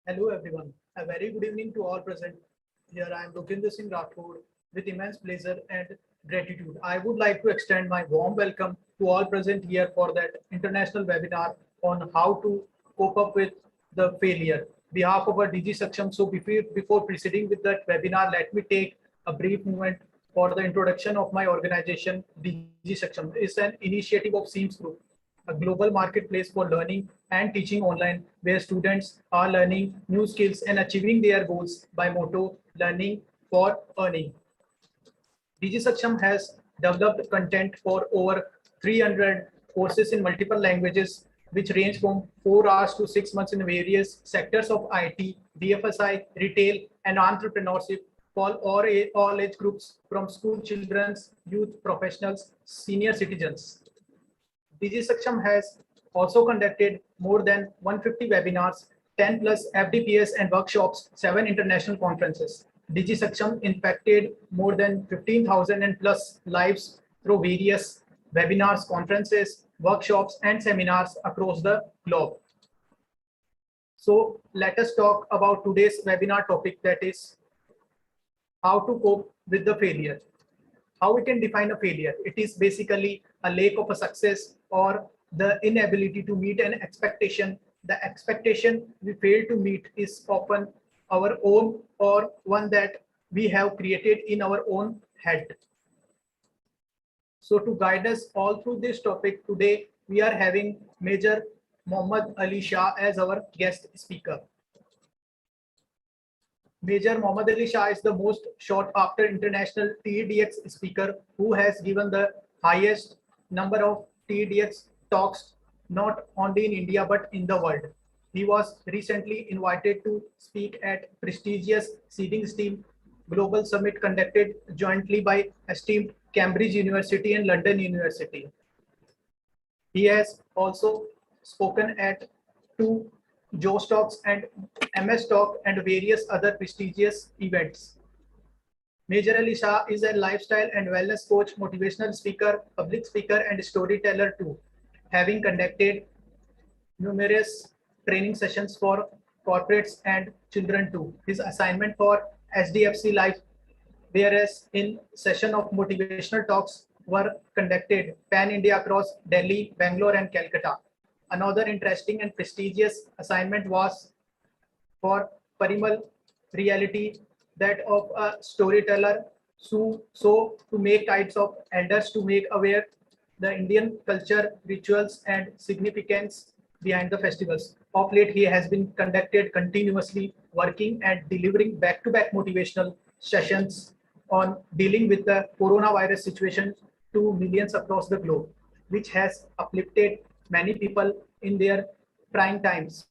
Hello everyone. A very good evening to all present. Here I am Lokinder Singh Rathod with immense pleasure and gratitude. I would like to extend my warm welcome to all present here for that international webinar on how to cope up with the failure. Behalf of our DIGISAKSHAM. So before proceeding with that webinar, let me take a brief moment for the introduction of my organization. DIGISAKSHAM is an initiative of SEAMS Group, a global marketplace for learning and teaching online, where students are learning new skills and achieving their goals by motto learning for earning. DigiSaksham has developed content for over 300 courses in multiple languages, which range from 4 hours to 6 months in various sectors of IT, BFSI, retail, and entrepreneurship for all age groups, from school children, youth, professionals, senior citizens. DigiSaksham has also conducted more than 150 webinars, 10 plus FDPS and workshops, 7 international conferences. DigiSaksham impacted more than 15,000 and plus lives through various webinars, conferences, workshops, and seminars across the globe. So let us talk about today's webinar topic, that is how to cope with the failure. How we can define a failure? It is basically a lack of a success or the inability to meet an expectation. The expectation we fail to meet is often our own or one that we have created in our own head. So to guide us all through this topic today, we are having Major Mohammad Ali Shah as our guest speaker. Major Mohammad Ali Shah is the most sought after international TEDx speaker who has given the highest number of TEDx talks not only in India but in the world. He was recently invited to speak at prestigious Seeding Steam Global Summit conducted jointly by esteemed Cambridge University and London University. He has also spoken at 2 Joe Talks and MS Talk and various other prestigious events. Major Ali Shah is a lifestyle and wellness coach, motivational speaker, public speaker, and storyteller too, having conducted numerous training sessions for corporates and children too. His assignment for SDFC Life, whereas in session of motivational talks were conducted pan-India across Delhi, Bangalore, and Calcutta. Another interesting and prestigious assignment was for Parimal Reality, that of a storyteller, so to make types of elders to make aware the Indian culture, rituals, and significance behind the festivals. Of late, he has been conducted continuously working and delivering back-to-back motivational sessions on dealing with the coronavirus situation to millions across the globe, which has uplifted many people in their trying times.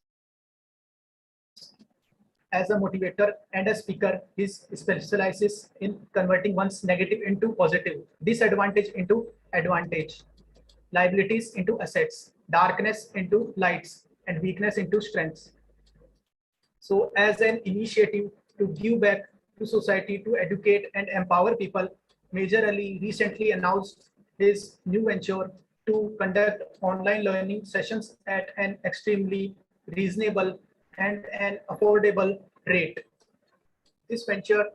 As a motivator and a speaker, he specializes in converting one's negative into positive, disadvantage into advantage, liabilities into assets, darkness into lights, and weakness into strengths. So as an initiative to give back to society, to educate and empower people, Major Ali recently announced his new venture to conduct online learning sessions at an extremely reasonable and an affordable rate. This venture,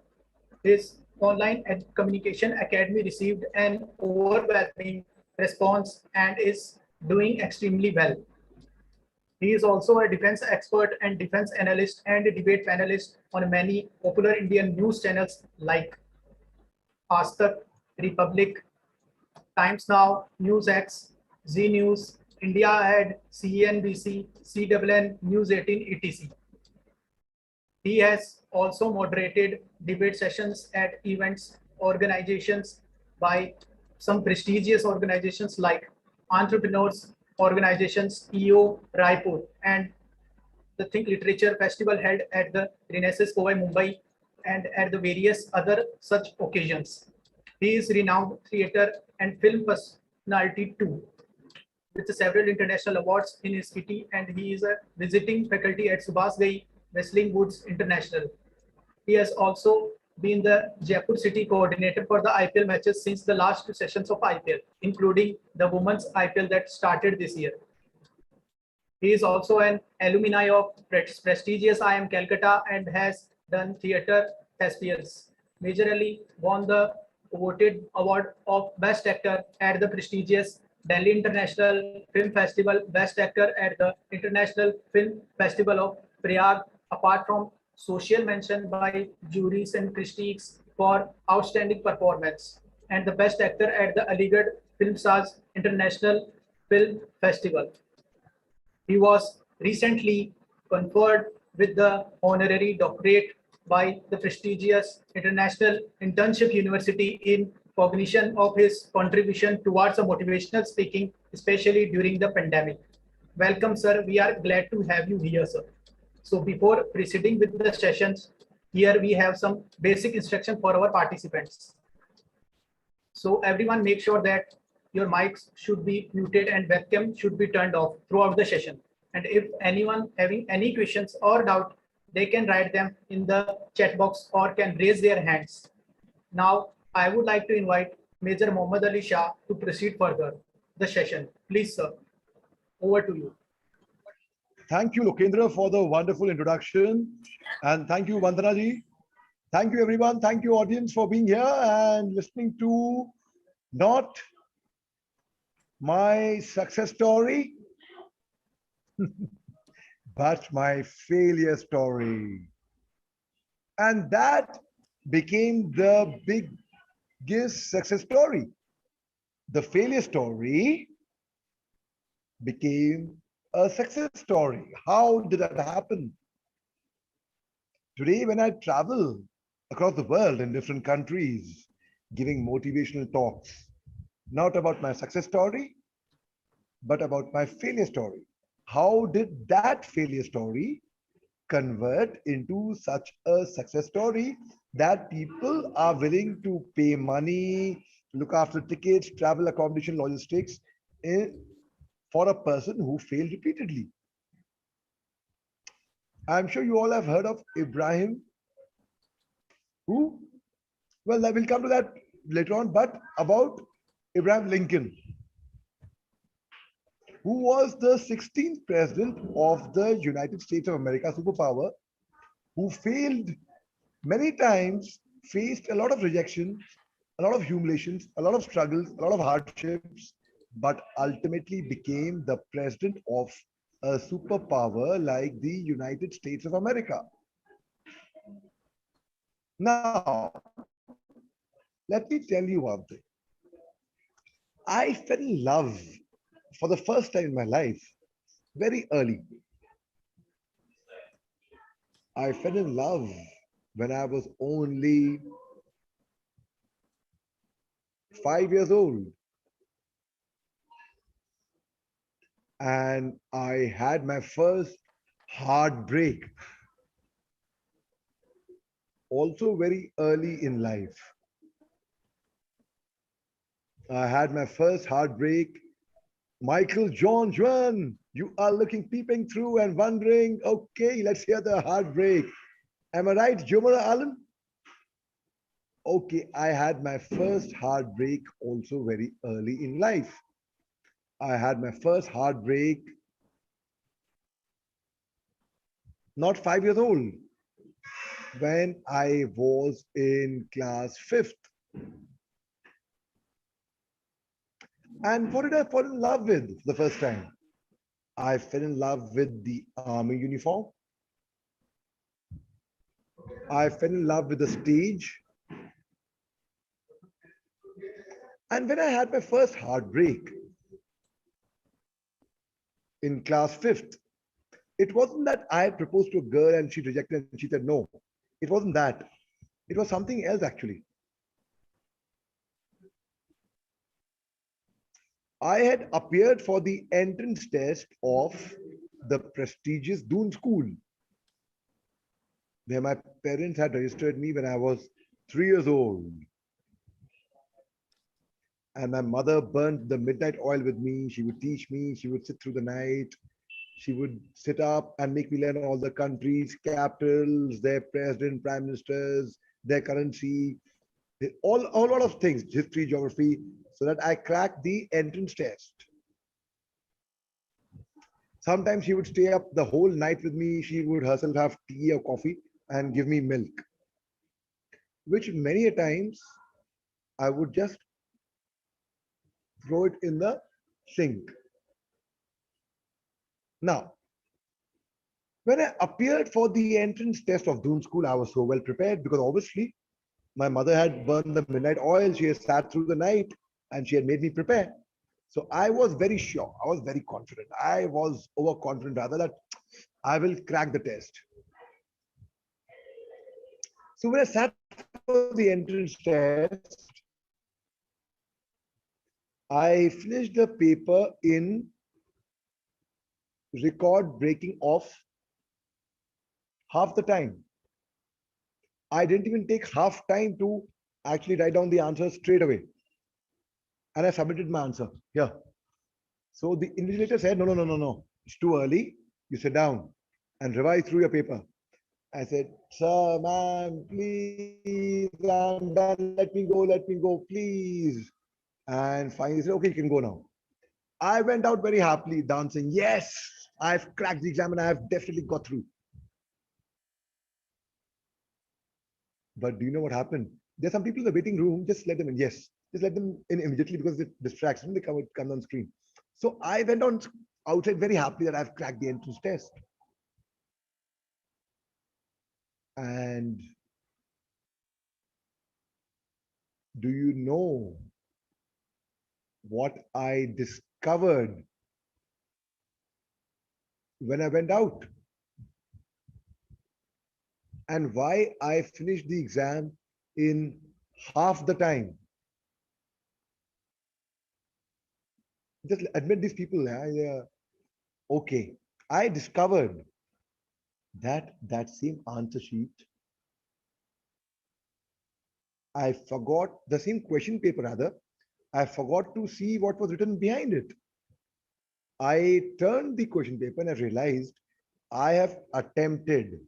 his online communication academy, received an overwhelming response and is doing extremely well. He is also a defense expert and defense analyst and a debate panelist on many popular Indian news channels like Aaj Tak, Republic, Times Now, NewsX, Z News, India Ahead, CNBC, CNN, News 18, etc. He has also moderated debate sessions at events organizations by some prestigious organizations like Entrepreneurs Organizations, EO Raipur, and the Think Literature Festival held at the Renaissance Powai, Mumbai, and at the various other such occasions. He is renowned theatre and film personality too, with several international awards in his kitty, and he is a visiting faculty at Subhas Ghai Wrestling Woods International. He has also been the Jaipur City coordinator for the IPL matches since the last 2 sessions of IPL, including the women's IPL that started this year. He is also an alumni of prestigious IIM Calcutta and has done theatre thespians. Majorly won the awarded award of Best Actor at the prestigious Delhi International Film Festival, Best Actor at the International Film Festival of Prague, apart from social mention by juries and critics for outstanding performance, and the Best Actor at the Aligarh Film Stars International Film Festival. He was recently conferred with the honorary doctorate by the prestigious International Internship University in recognition of his contribution towards a motivational speaking, especially during the pandemic. Welcome, sir. We are glad to have you here, sir. So before proceeding with the sessions, here we have some basic instruction for our participants. So everyone make sure that your mics should be muted and webcam should be turned off throughout the session. And if anyone having any questions or doubt, they can write them in the chat box or can raise their hands. Now, I would like to invite Major Mohammad Ali Shah to proceed further the session. Please, sir, over to you. Thank you, Lokendra, for the wonderful introduction. And thank you, Vandana ji. Thank you, everyone. Thank you, audience, for being here and listening to not my success story, but my failure story. And that became the biggest success story. The failure story became a success story. How did that happen? Today, when I travel across the world in different countries, giving motivational talks, not about my success story, but about my failure story. How did that failure story convert into such a success story that people are willing to pay money, look after tickets, travel accommodation, logistics for a person who failed repeatedly? I'm sure you all have heard of Ibrahim, who, well, I will come to that later on, but about Abraham Lincoln, who was the 16th president of the United States of America, superpower, who failed many times, faced a lot of rejection, a lot of humiliations, a lot of struggles, a lot of hardships, but ultimately became the president of a superpower like the United States of America. Now, let me tell you one thing. I fell in love for the first time in my life very early. I fell in love when I was only 5 years old. And I had my first heartbreak also very early in life. I had my first heartbreak. Michael John Juan, you are looking peeping through and wondering, okay, let's hear the heartbreak. Am I right, Jomara Alam? Okay, I had my first heartbreak also very early in life. I had my first heartbreak not 5 years old, when I was in class 5th. And what did I fall in love with the first time? I fell in love with the army uniform. I fell in love with the stage. And when I had my first heartbreak in class 5th, it wasn't that I had proposed to a girl and she rejected and she said no. It wasn't that. It was something else actually. I had appeared for the entrance test of the prestigious Doon School, where my parents had registered me when I was 3 years old. And my mother burned the midnight oil with me. She would teach me, she would sit through the night. She would sit up and make me learn all the countries, capitals, their president, prime ministers, their currency, a lot of things, history, geography, so that I cracked the entrance test. Sometimes she would stay up the whole night with me. She would herself have tea or coffee and give me milk, which many a times I would just throw it in the sink. Now, when I appeared for the entrance test of Doon School, I was so well prepared because obviously my mother had burned the midnight oil. She had sat through the night and she had made me prepare. So I was very sure. I was very confident. I was overconfident rather that I will crack the test. So when I sat for the entrance test, I finished the paper in record breaking off half the time. I didn't even take half time to actually write down the answer straight away. And I submitted my answer. Yeah. So the invigilator said, no, no, no, no, no. It's too early. You sit down and revise through your paper. I said, sir, ma'am, please, I'm done. Let me go, please. And finally said, okay, you can go now. I went out very happily, dancing. Yes, I've cracked the exam and I've definitely got through. But do you know what happened? There's some people in the waiting room, just let them in. Yes, just let them in immediately because it distracts them. They come on screen. So I went on outside very happy that I've cracked the entrance test. And do you know what I discovered when I went out? And why I finished the exam in half the time? Just admit these people. Okay, I discovered that that same answer sheet, I forgot the same question paper rather. I forgot to see what was written behind it. I turned the question paper and I realized I have attempted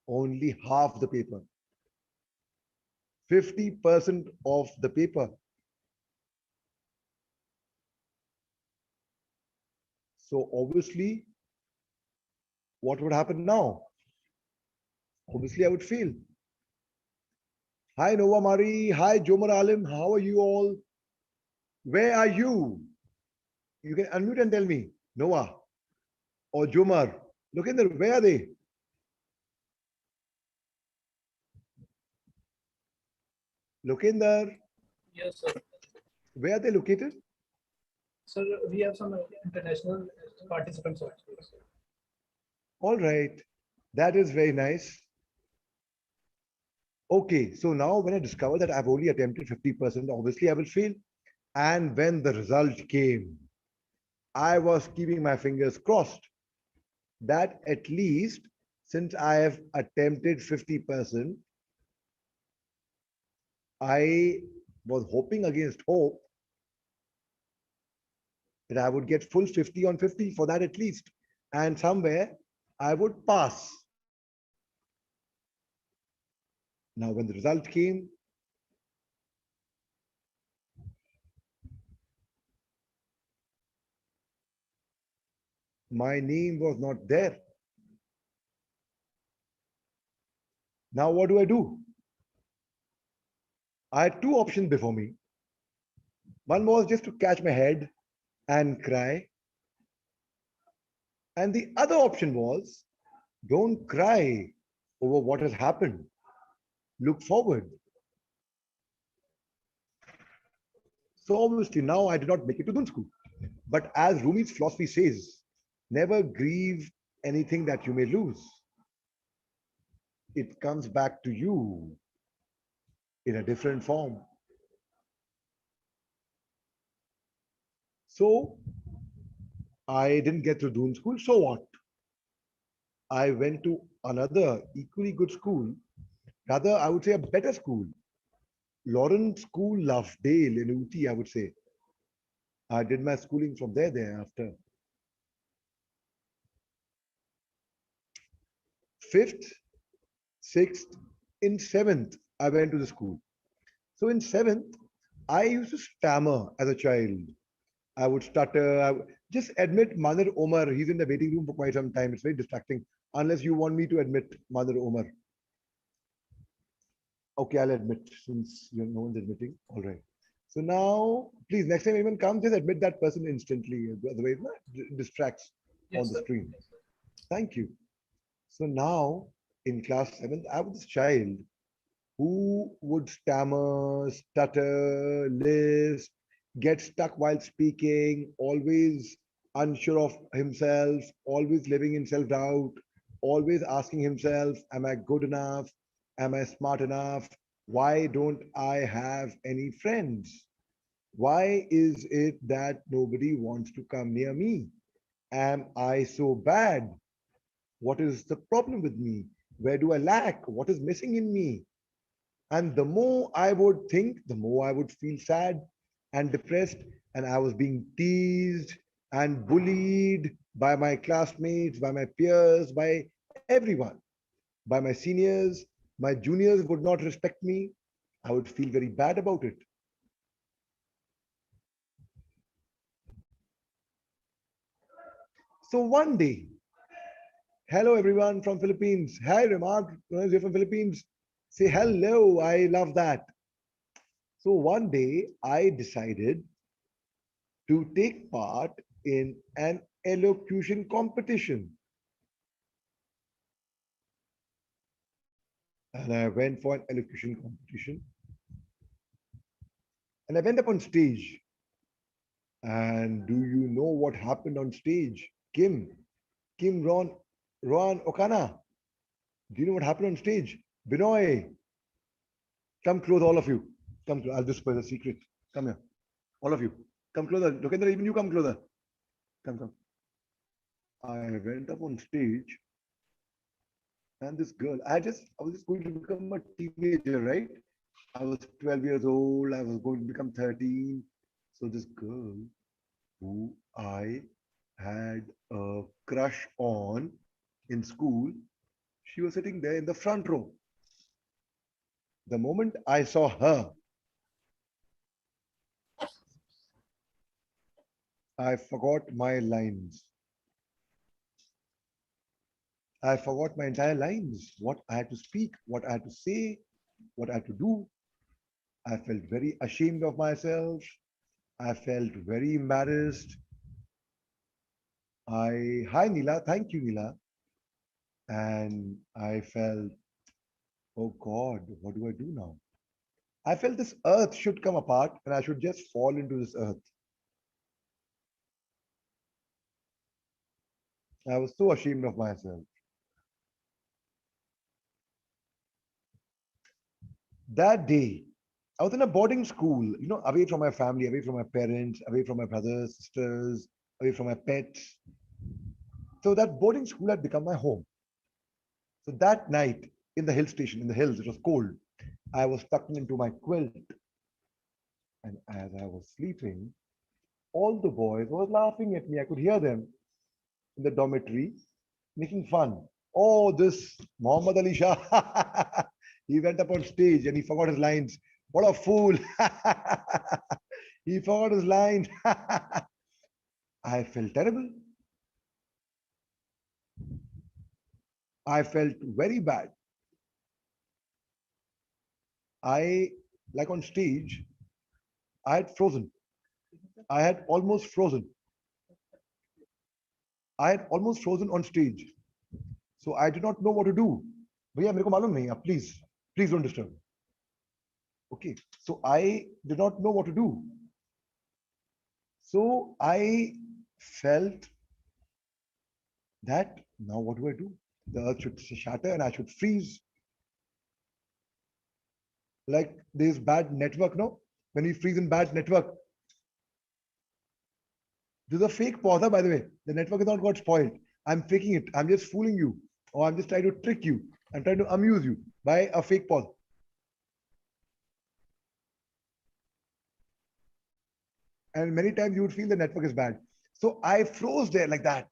only half the paper, 50% of the paper. So obviously, what would happen now? Obviously, I would fail. Hi, Nova Mari. Hi, Jomar Alim. How are you all? Where are you? You can unmute and tell me, Noah or Jomar. Look in there. Where are they? Look in there. Yes, sir. Where are they located? Sir, we have some international participants also. All right. That is very nice. Okay, so now when I discover that I've only attempted 50%, obviously I will fail. And when the result came, I was keeping my fingers crossed that at least since I have attempted 50%, I was hoping against hope that I would get full 50 on 50 for that at least. And somewhere I would pass. Now, when the result came, my name was not there. Now, what do I do? I had two options before me. One was just to catch my head and cry. And the other option was don't cry over what has happened. Look forward. So obviously now I did not make it to Dun school. But as Rumi's philosophy says, never grieve anything that you may lose. It comes back to you in a different form. So I didn't get to Dun school. So what? I went to another equally good school. Rather, I would say a better school. Lawrence School, Lovedale in Ooty, I would say. I did my schooling from there thereafter. Fifth, sixth, in seventh, I went to the school. So in seventh, I used to stammer as a child. I would stutter. Just admit Mother Omar. He's in the waiting room for quite some time. It's very distracting. Unless you want me to admit Mother Omar. Okay, I'll admit since no one's admitting. All right. So now, please, next time anyone comes, just admit that person instantly. Otherwise, it distracts on Yes, the sir. screen. Thank you. So now, in class 7th, I was this child who would stammer, stutter, lisp, get stuck while speaking, always unsure of himself, always living in self doubt, always asking himself, am I good enough? Am I smart enough? Why don't I have any friends? Why is it that nobody wants to come near me? Am I so bad? What is the problem with me? Where do I lack? What is missing in me? And the more I would think, the more I would feel sad and depressed. And I was being teased and bullied by my classmates, by my peers, by everyone, by my seniors. My juniors would not respect me. I would feel very bad about it. So one day, hello everyone from Philippines. Hi Remark, you're from Philippines. Say hello. I love that. So one day I decided to take part in an elocution competition. And I went for an elocution competition. And I went up on stage. And do you know what happened on stage? Kim Ron Okana. Do you know what happened on stage? Binoy, come close, all of you. Come close. I'll whisper the secret. Come here. All of you. Come closer. Lokendra, even you come closer. Come. I went up on stage and this girl, I was just going to become a teenager, right? I was 12 years old. I was going to become 13. So this girl who I had a crush on in school, she was sitting there in the front row. The moment I saw her, I forgot my lines. I forgot my entire lines, what I had to speak, what I had to say, what I had to do. I felt very ashamed of myself. I felt very embarrassed. Hi Neela, thank you Neela. And I felt, oh God, what do I do now? I felt this earth should come apart and I should just fall into this earth. I was so ashamed of myself. That day, I was in a boarding school, away from my family, away from my parents, away from my brothers, sisters, away from my pets. So that boarding school had become my home. So that night in the hill station, in the hills, it was cold. I was tucked into my quilt. And as I was sleeping, all the boys were laughing at me. I could hear them in the dormitory making fun. Oh, this Muhammad Ali Shah. He went up on stage and he forgot his lines. What a fool. He forgot his lines. I felt terrible. I felt very bad. I, like on stage, I had frozen. I had almost frozen. I had almost frozen on stage. So I did not know what to do. भैया मेरे को मालूम नहीं please don't disturb. Okay, so I did not know what to do. So I felt that now what do I do? The earth should shatter and I should freeze. Like there's bad network, no? When we freeze in bad network. This is a fake pause, by the way. The network is not got spoiled. I'm faking it. I'm just fooling you. Or I'm just trying to trick you. I'm trying to amuse you by a fake pause. And many times you would feel the network is bad. So I froze there like that.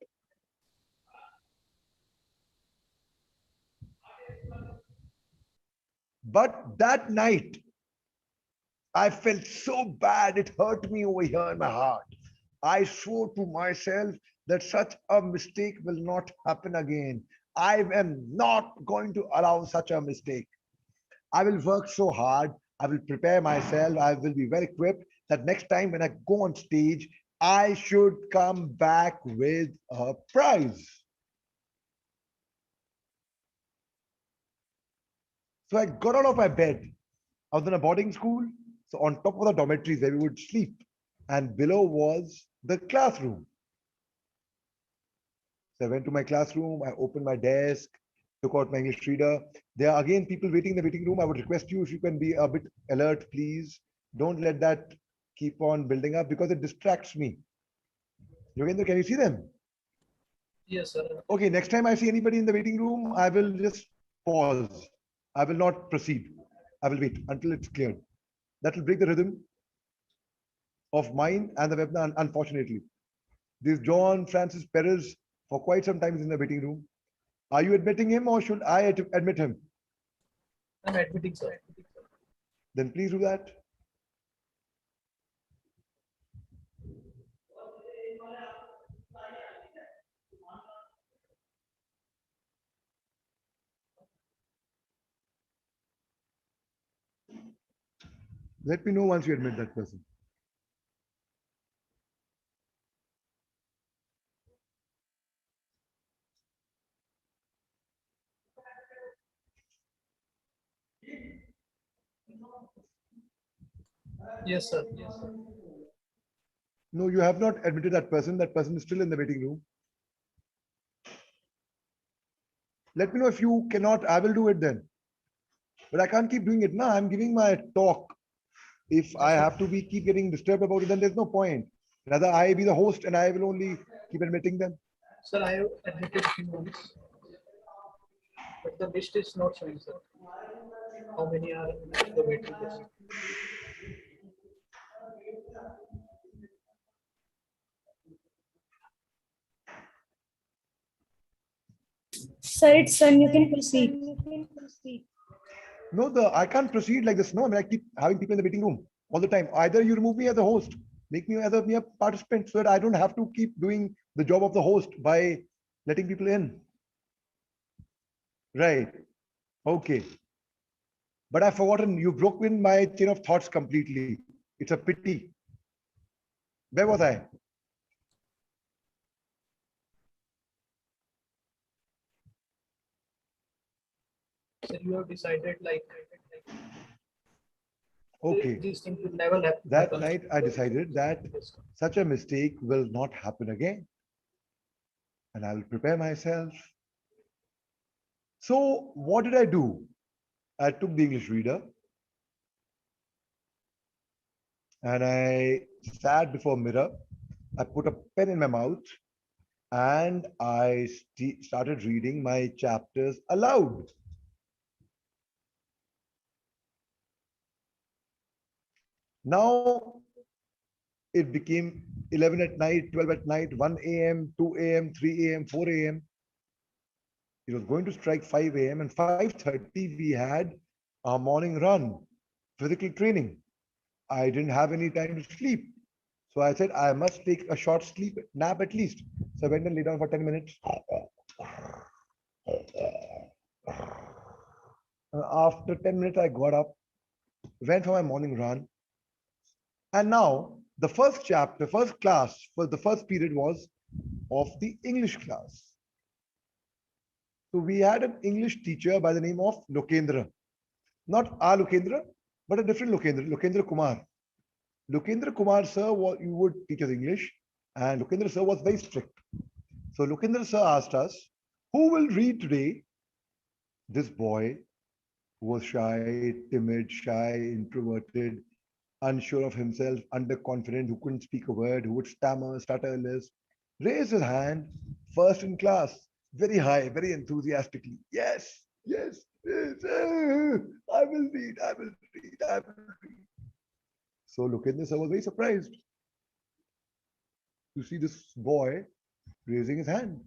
But that night, I felt so bad. It hurt me over here in my heart. I swore to myself that such a mistake will not happen again. I am not going to allow such a mistake. I will work so hard. I will prepare myself. I will be well equipped that next time when I go on stage, I should come back with a prize. So I got out of my bed. I was in a boarding school. So on top of the dormitories where we would sleep, and below was the classroom. So I went to my classroom, I opened my desk, took out my English reader. There are again people waiting in the waiting room. I would request you if you can be a bit alert, please. Don't let that keep on building up because it distracts me. Yogendra, can you see them? Yes, sir. Okay, next time I see anybody in the waiting room, I will just pause. I will not proceed. I will wait until it's cleared. That will break the rhythm of mine and the webinar, unfortunately. This John Francis Perez for quite some time is in the waiting room. Are you admitting him or should I admit him? I'm admitting, sir. Then please do that. Let me know once you admit that person. Yes, sir. Yes, sir. No, you have not admitted that person. That person is still in the waiting room. Let me know if you cannot. I will do it then. But I can't keep doing it now. I'm giving my talk. If I Yes, sir. have to be keep getting disturbed about it, then there's no point. Rather, I be the host and I will only keep admitting them. Sir, I have admitted few ones, but the list is not showing, sir. How many are in the waiting list? Sir, it's done. You can proceed. No, I can't proceed like this. No, I mean I keep having people in the waiting room all the time. Either you remove me as a host, make me as a mere participant, so that I don't have to keep doing the job of the host by letting people in. Right. Okay. But I've forgotten. You broke in my chain of thoughts completely. It's a pity. Where was I? Sir, you have decided like Okay. these things will never That happen. night I decided that Yes, sir. such a mistake will not happen again. And I will prepare myself. So what did I do? I took the English reader and I sat before a mirror. I put a pen in my mouth and I started reading my chapters aloud. Now it became 11 at night, 12 at night, 1 a.m., 2 a.m., 3 a.m., 4 a.m. It was going to strike 5 a.m. and 5:30 we had our morning run, physical training. I didn't have any time to sleep. So I said, I must take a short sleep nap at least. So I went and lay down for 10 minutes. After 10 minutes, I got up, went for my morning run. And now the first chapter, first class, for the first period was of the English class. So we had an English teacher by the name of Lokendra. Not our Lokendra, but a different Lokendra, Lokendra Kumar. Lokendra Kumar sir, you would teach us English, and Lokendra sir was very strict. So Lokendra sir asked us, who will read today? This boy who was shy, timid, shy, introverted, unsure of himself, underconfident, who couldn't speak a word, who would stammer, stutter, lisp, raised his hand first in class, very high, very enthusiastically. Yes, yes, yes, I will read, I will read, I will read. So Lokendra sir was very surprised to see this boy raising his hand.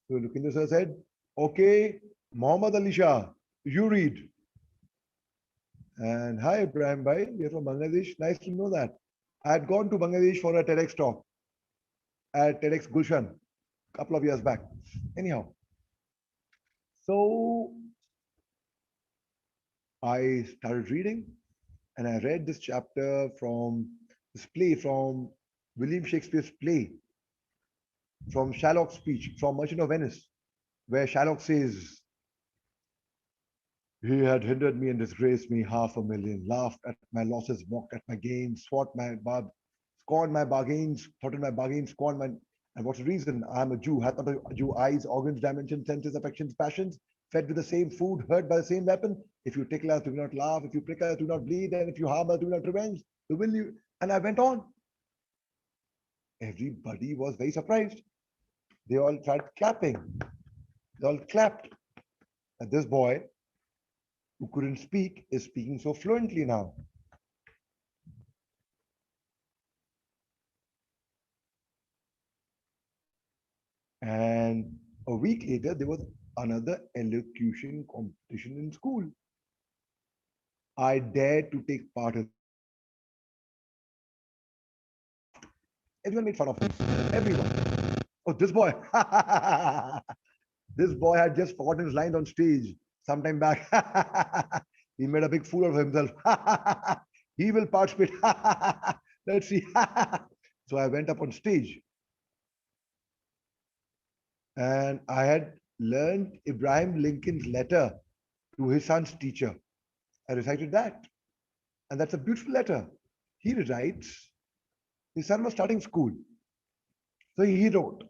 So Lokendra sir said, okay, Mohammad Ali Shah, you read. And hi, Ibrahim Bhai, you're from Bangladesh. Nice to know that. I had gone to Bangladesh for a TEDx talk at TEDx Gulshan a couple of years back. Anyhow, so I started reading and I read this chapter from this play from William Shakespeare's play, from Shylock's speech, from Merchant of Venice, where Shylock says, he had hindered me and disgraced me 500,000, laughed at my losses, mocked at my gains, scorned my bargains, thwarted my bargains, scorned my. And what's the reason? I am a Jew, hath not a Jew eyes, organs, dimensions, senses, affections, passions, fed with the same food, hurt by the same weapon? If you tickle us, do not laugh. If you prick us, do not bleed. And if you harm us, do not revenge. The will you? And I went on. Everybody was very surprised. They all tried clapping. They all clapped. And this boy, who couldn't speak, is speaking so fluently now. And a week later, there was another elocution competition in school. I dared to take part in. Everyone made fun of him. Everyone. Oh, this boy. This boy had just forgotten his lines on stage sometime back. He made a big fool of himself. He will participate. Let's see. So I went up on stage and I had learned Abraham Lincoln's letter to his son's teacher. I recited that. And that's a beautiful letter. He writes, his son was starting school. So he wrote,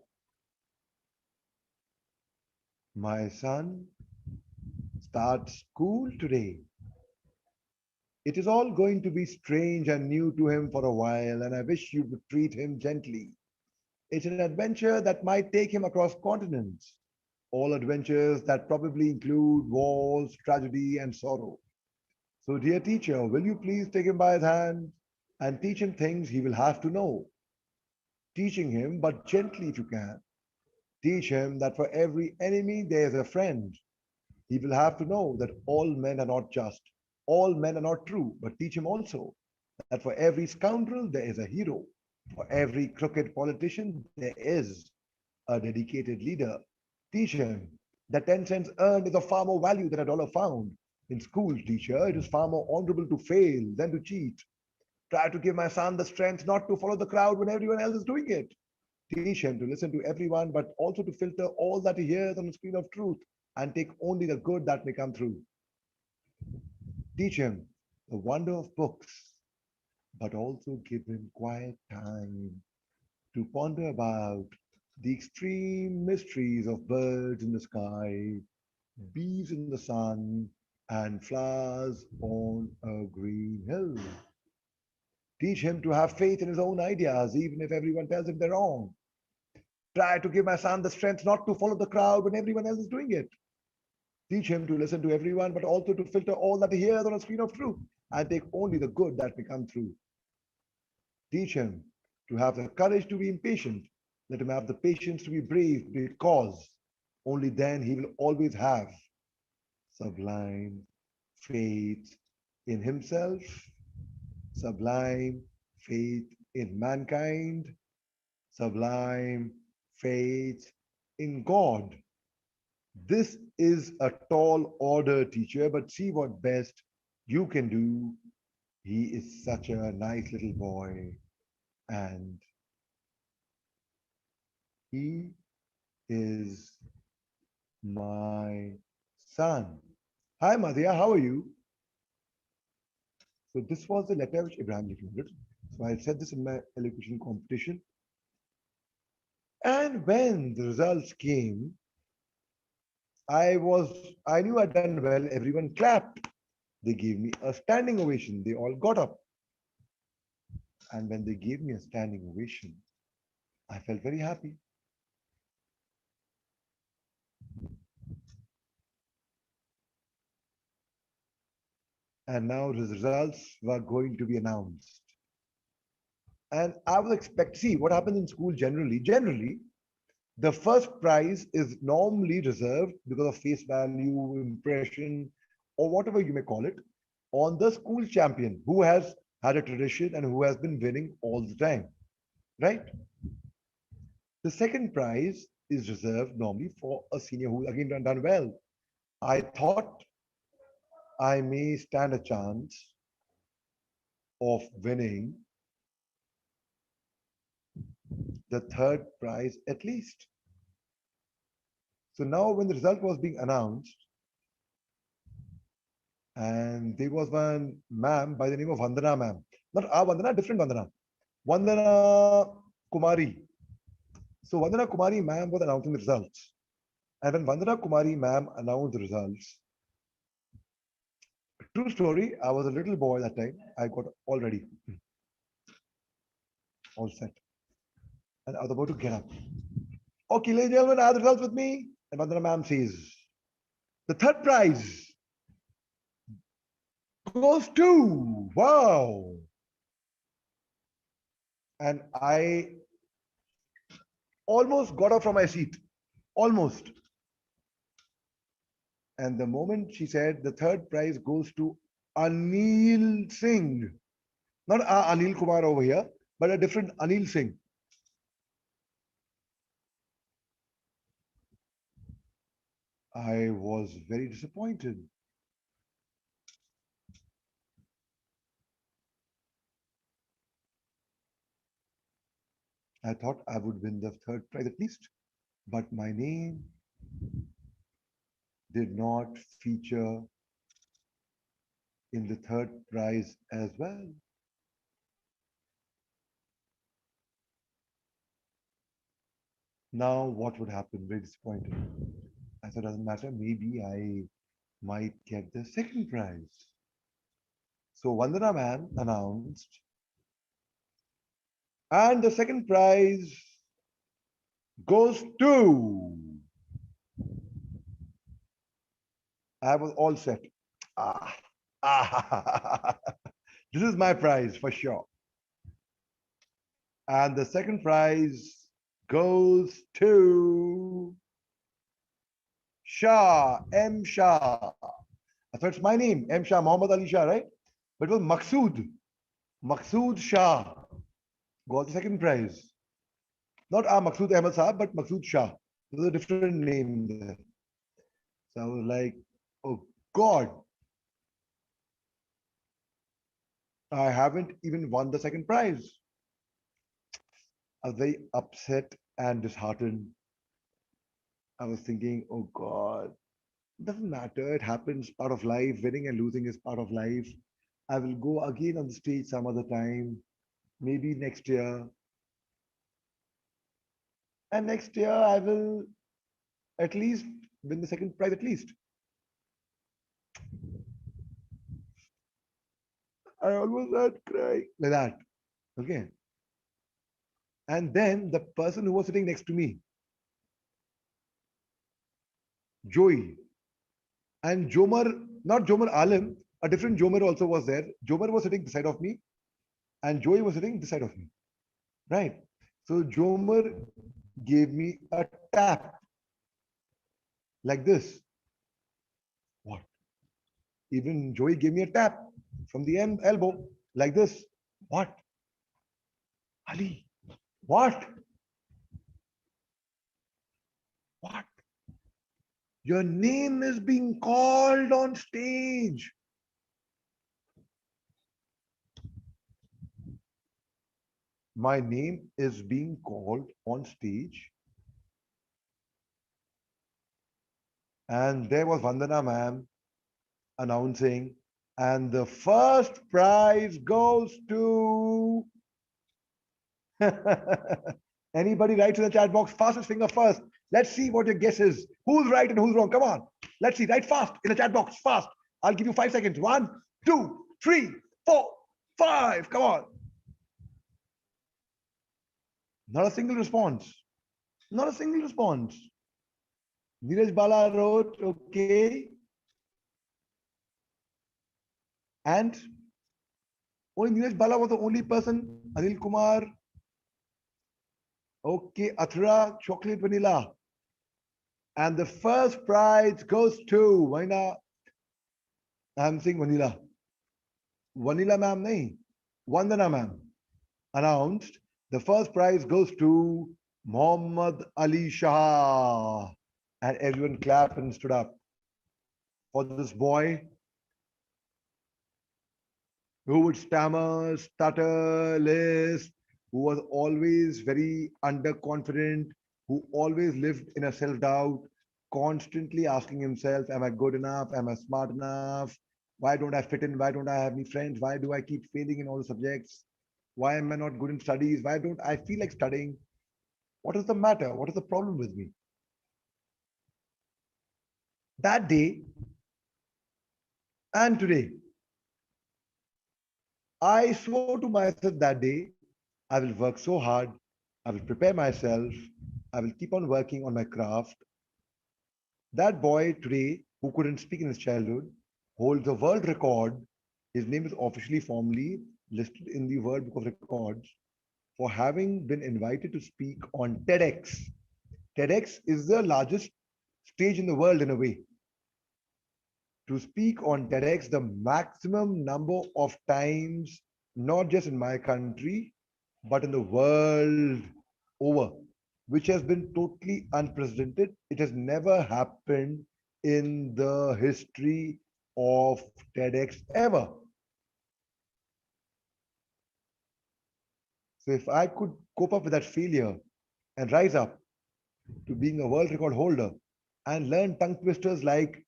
my son starts school today. It is all going to be strange and new to him for a while, and I wish you would treat him gently. It's an adventure that might take him across continents, all adventures that probably include wars, tragedy, and sorrow. So, dear teacher, will you please take him by his hand and teach him things he will have to know? Teaching him, but gently if you can. Teach him that for every enemy there is a friend. He will have to know that all men are not just, all men are not true, but teach him also that for every scoundrel there is a hero. For every crooked politician there is a dedicated leader. Teach him that 10 cents earned is of far more value than a dollar found. In school, teacher, it is far more honorable to fail than to cheat. Try to give my son the strength not to follow the crowd when everyone else is doing it. Teach him to listen to everyone, but also to filter all that he hears on the screen of truth and take only the good that may come through. Teach him the wonder of books, but also give him quiet time to ponder about the extreme mysteries of birds in the sky, bees in the sun, and flowers on a green hill. Teach him to have faith in his own ideas, even if everyone tells him they're wrong. Try to give my son the strength not to follow the crowd when everyone else is doing it. Teach him to listen to everyone, but also to filter all that he hears on a screen of truth and take only the good that may come through. Teach him to have the courage to be impatient. Let him have the patience to be brave, because only then he will always have sublime faith in himself, sublime faith in mankind, sublime faith in God. This is a tall order, teacher, but see what best you can do. He is such a nice little boy, and he is my son. Hi, Madhya, how are you? So this was the letter which Abraham Lincoln wrote. So I said this in my elocution competition. And when the results came, I knew I'd done well. Everyone clapped. They gave me a standing ovation. They all got up. And when they gave me a standing ovation, I felt very happy. And now the results were going to be announced. And I was see what happens in school generally. Generally, the first prize is normally reserved because of face value, impression, or whatever you may call it, on the school champion who has had a tradition and who has been winning all the time, right? The second prize is reserved normally for a senior who again done well. I thought I may stand a chance of winning the third prize at least. So now when the result was being announced, and there was one ma'am by the name of Vandana ma'am. Not our Vandana, different Vandana. Vandana Kumari. So Vandana Kumari ma'am was announcing the results. And when Vandana Kumari ma'am announced the results, true story, I was a little boy that time. I got all ready, all set. And I was about to get up. Okay, ladies and gentlemen, I have the results with me. And Vandana ma'am says, the third prize goes to, wow. And I almost got up from my seat, almost. And the moment she said the third prize goes to Anil Singh, not Anil Kumar over here, but a different Anil Singh. I was very disappointed. I thought I would win the third prize at least, but my name did not feature in the third prize as well. Now what would happen? Very disappointed. I thought, doesn't matter, maybe I might get the second prize. So Vandana ma'am announced, and the second prize goes to. I was all set. Ah, ah, this is my prize for sure. And the second prize goes to Shah, M. Shah. I thought it's my name, M. Shah, Muhammad Ali Shah, right? But it was Maqsood. Maqsood Shah got the second prize. Not Maqsood Ahmed Saab, but Maqsood Shah. There's a different name there. So I was like, oh God, I haven't even won the second prize. I was very upset and disheartened. I was thinking, oh God, it doesn't matter. It happens, part of life. Winning and losing is part of life. I will go again on the stage some other time, maybe next year. And next year I will at least win the second prize at least. I almost had cry like that. Okay. And then the person who was sitting next to me, Joey, and Jomar, not Jomar Alim, a different Jomer also was there. Jomer was sitting beside of me, and Joey was sitting beside of me. Right. So Jomer gave me a tap like this. What? Even Joey gave me a tap from the end elbow like this. What? Ali, what? What? Your name is being called on stage. My name is being called on stage. And there was Vandana ma'am announcing, and the first prize goes to. Anybody writes in the chat box, fastest finger first. Let's see what your guess is. Who's right and who's wrong? Come on. Let's see. Write fast in the chat box. Fast. I'll give you 5 seconds. 1, 2, 3, 4, 5. Come on. Not a single response. Not a single response. Neeraj Bala wrote, okay. And only Neeraj Bala was the only person. Anil Kumar. Okay, Athra, chocolate vanilla. And the first prize goes to Vanilla. I'm saying vanilla. Vanilla ma'am nahi. Vandana ma'am announced the first prize goes to Muhammad Ali Shah. And everyone clapped and stood up for this boy who would stammer, stutter, lisp, who was always very underconfident, who always lived in a self doubt, constantly asking himself, am I good enough? Am I smart enough? Why don't I fit in? Why don't I have any friends? Why do I keep failing in all the subjects? Why am I not good in studies? Why don't I feel like studying? What is the matter? What is the problem with me? That day and today, I swore to myself that day, I will work so hard, I will prepare myself, I will keep on working on my craft. That boy today, who couldn't speak in his childhood, holds a world record. His name is officially formally listed in the World Book of Records for having been invited to speak on TEDx. TEDx is the largest stage in the world in a way. To speak on TEDx the maximum number of times, not just in my country, but in the world over, which has been totally unprecedented. It has never happened in the history of TEDx ever. So if I could cope up with that failure and rise up to being a world record holder and learn tongue twisters like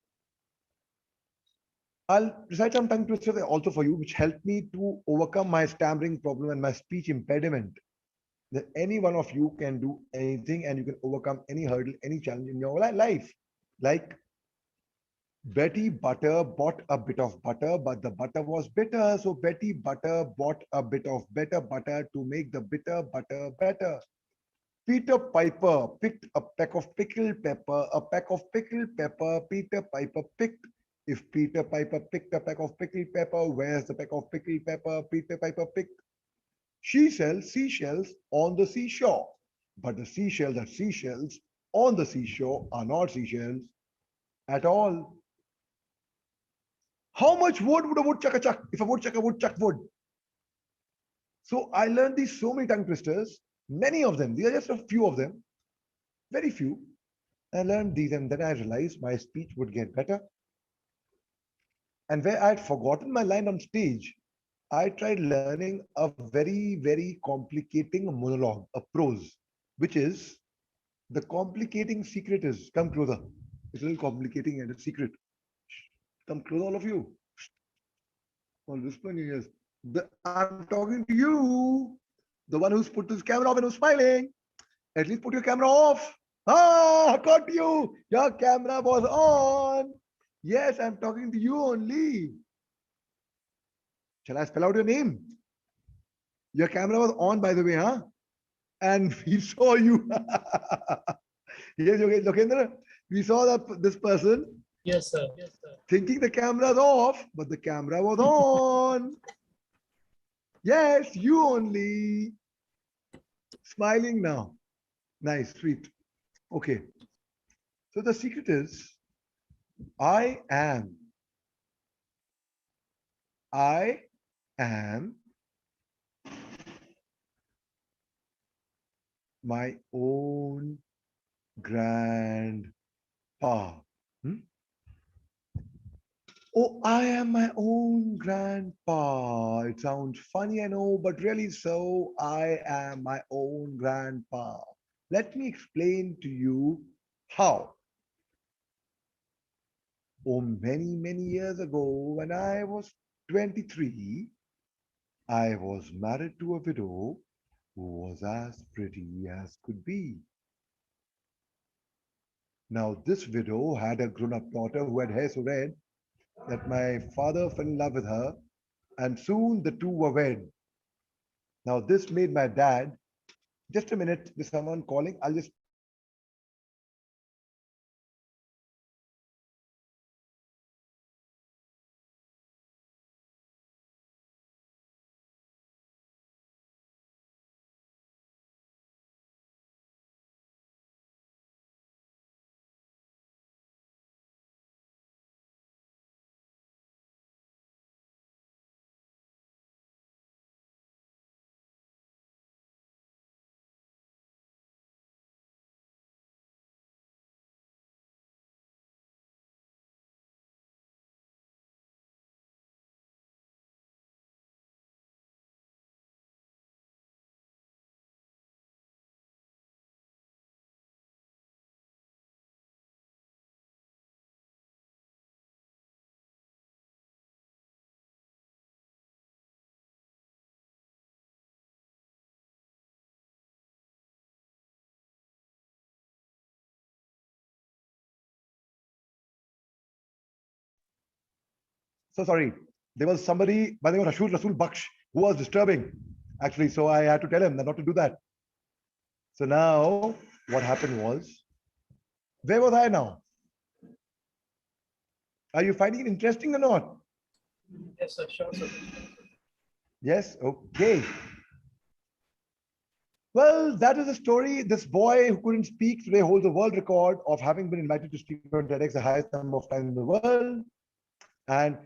I'll recite some tongue twisters also for you, which help me to overcome my stammering problem and my speech impediment. That any one of you can do anything and you can overcome any hurdle, any challenge in your life. Like Betty Butter bought a bit of butter, but the butter was bitter. So Betty Butter bought a bit of better butter to make the bitter butter better. Peter Piper picked a peck of pickled pepper, a peck of pickled pepper, Peter Piper picked. If Peter Piper picked a peck of pickled pepper, where's the peck of pickled pepper Peter Piper picked? She sells seashells on the seashore, but the seashells are seashells on the seashore are not seashells at all. How much wood would a woodchucker chuck if a woodchucker would chuck wood? So I learned these so many tongue twisters, many of them. These are just a few of them, very few. I learned these and then I realized my speech would get better. And where I had forgotten my line on stage, I tried learning a very complicating monologue, a prose, which is the complicating secret is come closer. It's a little complicating and a secret. Come closer, all of you. All whispering in your ears. I'm talking to you, the one who's put his camera off and who's smiling. At least put your camera off. Ah, I caught you. Your camera was on. Yes, I'm talking to you only. Shall I spell out your name? Your camera was on, by the way, huh? And we saw you. Yes, Lokendra, we saw that this person. Yes, sir. Thinking the camera's off, but the camera was on. Yes, you only. Smiling now. Nice, sweet. Okay. So the secret is I am. I am my own grandpa. Hmm? Oh, I am my own grandpa. It sounds funny, I know, but really so, I am my own grandpa. Let me explain to you how. Oh, many years ago, when I was 23, I was married to a widow who was as pretty as could be. Now, this widow had a grown up daughter who had hair so red that my father fell in love with her, and soon the two were wed. Now, this made my dad. Just a minute, there's someone calling. I'll just So sorry. There was somebody by the name of Rasul Baksh who was disturbing, actually. So I had to tell him not to do that. So now what happened was, where was I now? Are you finding it interesting or not? Yes, sir. Sure, sir. Yes. Okay. Well, that is the story. This boy who couldn't speak today holds a world record of having been invited to speak on TEDx the highest number of times in the world. And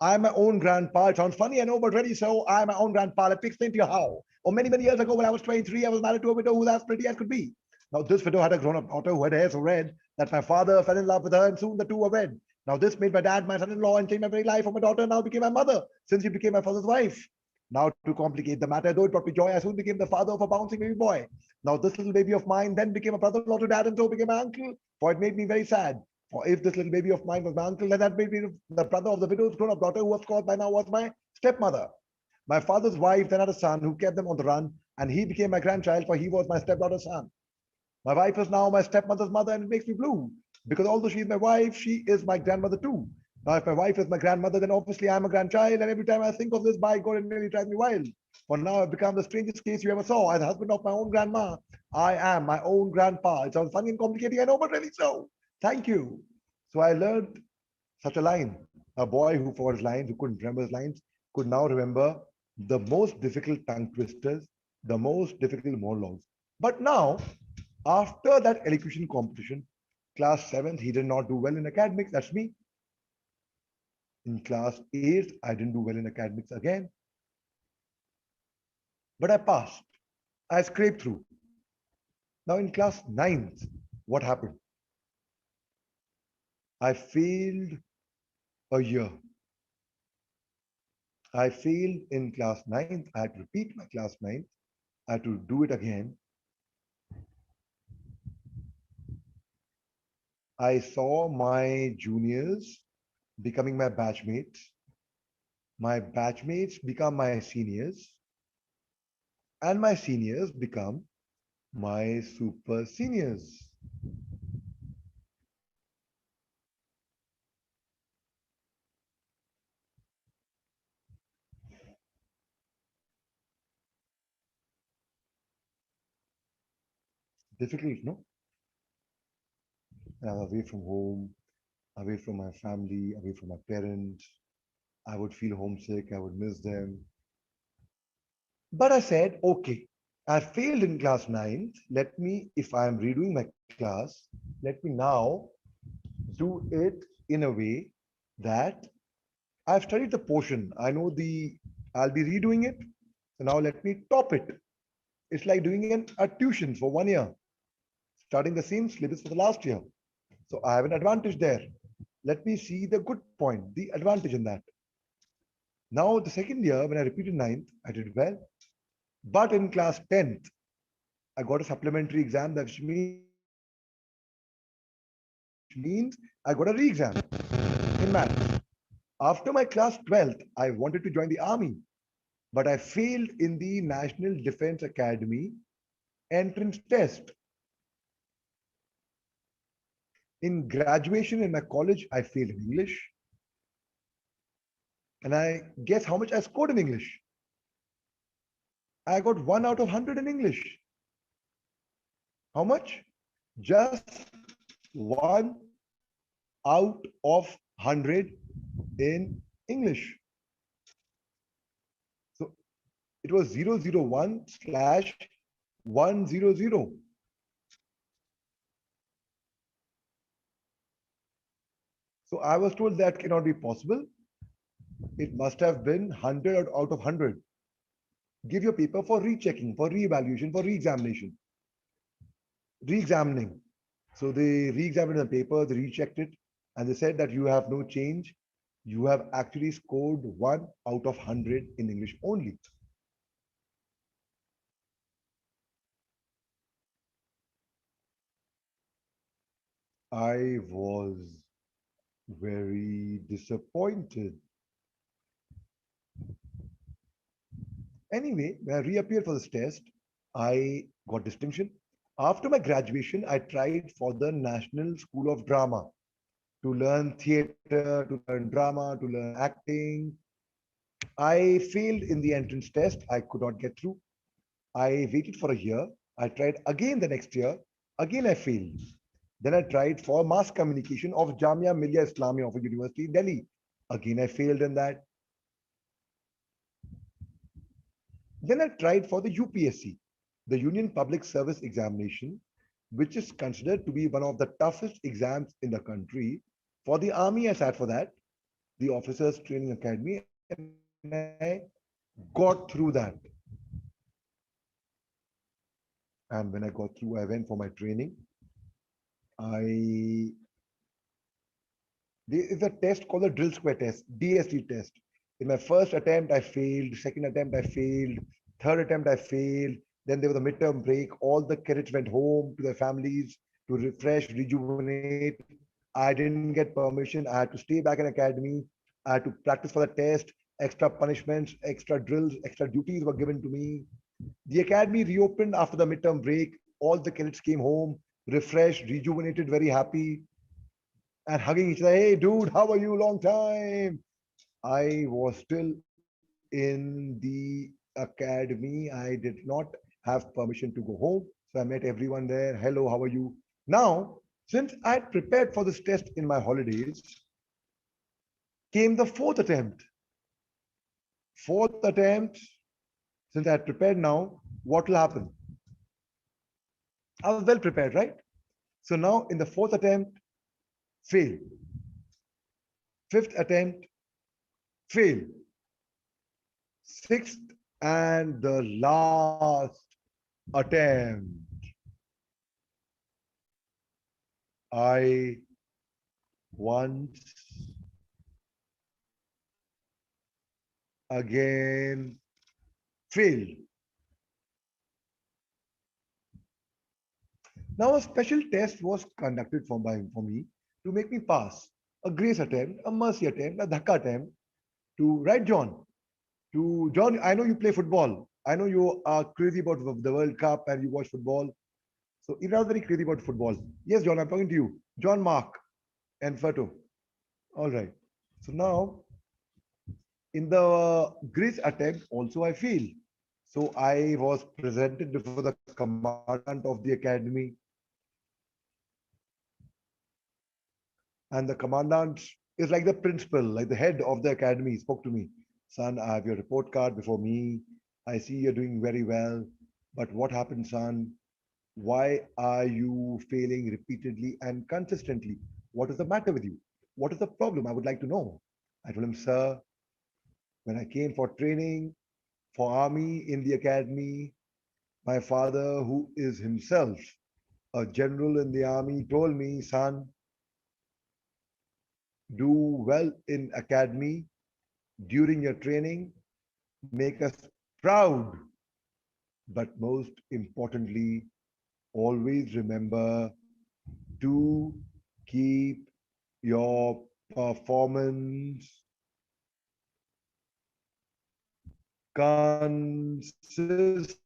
I'm my own grandpa. It sounds funny, I know, but really so. I'm my own grandpa. Let me explain to you how. Or many years ago, when I was 23, I was married to a widow who was as pretty as could be. Now, this widow had a grown-up daughter who had hair so red that my father fell in love with her, and soon the two were wed. Now, this made my dad my son-in-law and changed my very life. For my daughter now became my mother, since she became my father's wife. Now, to complicate the matter, though it brought me joy, I soon became the father of a bouncing baby boy. Now, this little baby of mine then became a brother-in-law to dad, and so became my uncle. For it made me very sad. For if this little baby of mine was my uncle, then that baby, the brother of the widow's grown-up daughter, who of course by now was my stepmother. My father's wife then had a son who kept them on the run, and he became my grandchild, for he was my stepdaughter's son. My wife is now my stepmother's mother, and it makes me blue, because although she is my wife, she is my grandmother too. Now, if my wife is my grandmother, then obviously I'm a grandchild, and every time I think of this, by God, it really drives me wild. For now, I've become the strangest case you ever saw. As a husband of my own grandma, I am my own grandpa. It sounds funny and complicated, I know, but really so. Thank you. So I learned such a line. A boy who forgot his lines, who couldn't remember his lines, could now remember the most difficult tongue twisters, the most difficult monologues. But now, after that elocution competition, class 7th, he did not do well in academics. That's me. In class 8th, I didn't do well in academics again. But I passed. I scraped through. Now in class 9th, what happened? I failed a year. I failed in class 9th. I had to repeat my class 9th. I had to do it again. I saw my juniors becoming my batchmates. My batchmates become my seniors. And my seniors become my super seniors. Difficult, no? I was away from home, away from my family, away from my parents. I would feel homesick. I would miss them. But I said, okay, I failed in class 9th. Let me, if I am redoing my class, let me now do it in a way that I've studied the portion. I know I'll be redoing it. So now let me top it. It's like doing a tuition for 1 year, starting the same syllabus for the last year. So I have an advantage there. Let me see the good point, the advantage in that. Now, the second year, when I repeated 9th, I did well. But in class 10th, I got a supplementary exam, that means I got a re-exam in maths. After my class 12th, I wanted to join the army, but I failed in the National Defense Academy entrance test. In graduation in my college, I failed in English. And I guess how much I scored in English? I got 1 out of 100 in English. How much? Just 1 out of 100 in English. So it was 001/100. So I was told that cannot be possible. It must have been 100 out of 100. Give your paper for rechecking, for re-evaluation, for re-examination. Re-examining. So they re-examined the paper, they rechecked it, and they said that you have no change. You have actually scored 1 out of 100 in English only. I was very disappointed. Anyway, when I reappeared for this test, I got distinction. After my graduation, I tried for the National School of Drama. to learn theater, to learn drama, to learn acting. I failed in the entrance test. I could not get through. I waited for a year. I tried again the next year. Again, I failed. Then I tried for mass communication of Jamia Millia Islamia of a university in Delhi. Again, I failed in that. Then I tried for the UPSC, the Union Public Service Examination, which is considered to be one of the toughest exams in the country. For the army, I sat for that, the Officers Training Academy, and I got through that. And when I got through, I went for my training. I There is a test called the drill square test, DST test. In my first attempt, I failed. Second attempt, I failed. Third attempt, I failed. Then there was a midterm break. All the cadets went home to their families to refresh, rejuvenate. I didn't get permission. I had to stay back in academy. I had to practice for the test. Extra punishments, extra drills, extra duties were given to me. The academy reopened after the midterm break. All the cadets came home, refreshed, rejuvenated, very happy and hugging each other. Hey, dude, how are you? Long time. I was still in the academy. I did not have permission to go home. So I met everyone there. Hello, how are you? Now, since I had prepared for this test in my holidays, came the fourth attempt. Fourth attempt, since I had prepared now, what will happen? I was well prepared, right? So now in the fourth attempt, fail. Fifth attempt, fail. Sixth and the last attempt. I once again failed. Now a special test was conducted for me to make me pass. A grace attempt, a mercy attempt, a dhaka attempt to right, John. To John, I know you play football. I know you are crazy about the World Cup and you watch football. So if I was very crazy about football. Yes, John, I'm talking to you. John Mark and Fato. All right. So now in the grace attempt, also I failed. So I was presented before the commandant of the academy. And the commandant is like the principal, like the head of the academy, spoke to me. Son, I have your report card before me. I see you're doing very well. But what happened, son? Why are you failing repeatedly and consistently? What is the matter with you? What is the problem? I would like to know. I told him, sir, when I came for training for army in the academy, my father, who is himself a general in the army, told me, son, do well in academy during your training, make us proud, but most importantly, always remember to keep your performance consistent.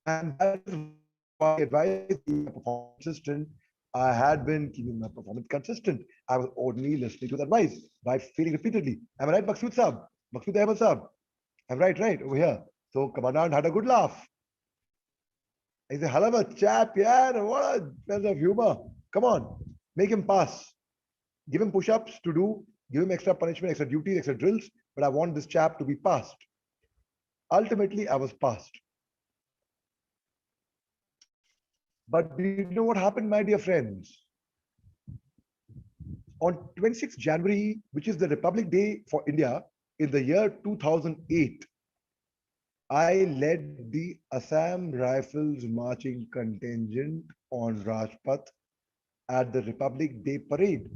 And that is why advice keeping my performance consistent. I had been keeping my performance consistent. I was only listening to the advice by failing repeatedly. Am I right, Maksud Saab? Maksud Ahmed Saab? I'm right, over here. So Commandant had a good laugh. He's a hell of a chap, yeah. What a sense of humor. Come on, make him pass. Give him push-ups to do, give him extra punishment, extra duties, extra drills, but I want this chap to be passed. Ultimately, I was passed. But do you know what happened, my dear friends? On 26th January, which is the Republic Day for India, in the year 2008, I led the Assam Rifles marching contingent on Rajpath at the Republic Day parade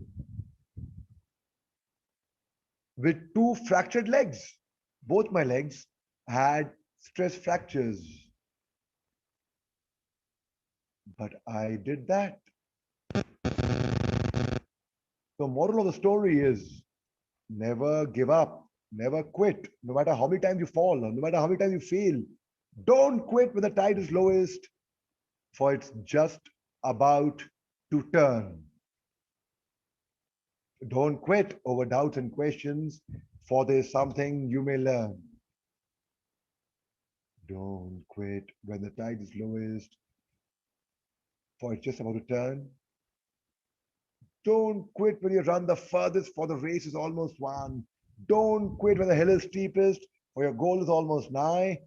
with two fractured legs. Both my legs had stress fractures. But I did that. The moral of the story is never give up, never quit, no matter how many times you fall, no matter how many times you fail. Don't quit when the tide is lowest, for it's just about to turn. Don't quit over doubts and questions, for there's something you may learn. Don't quit when the tide is lowest, for it's just about to turn. Don't quit when you run the furthest, for the race is almost won. Don't quit when the hill is steepest, for your goal is almost nigh.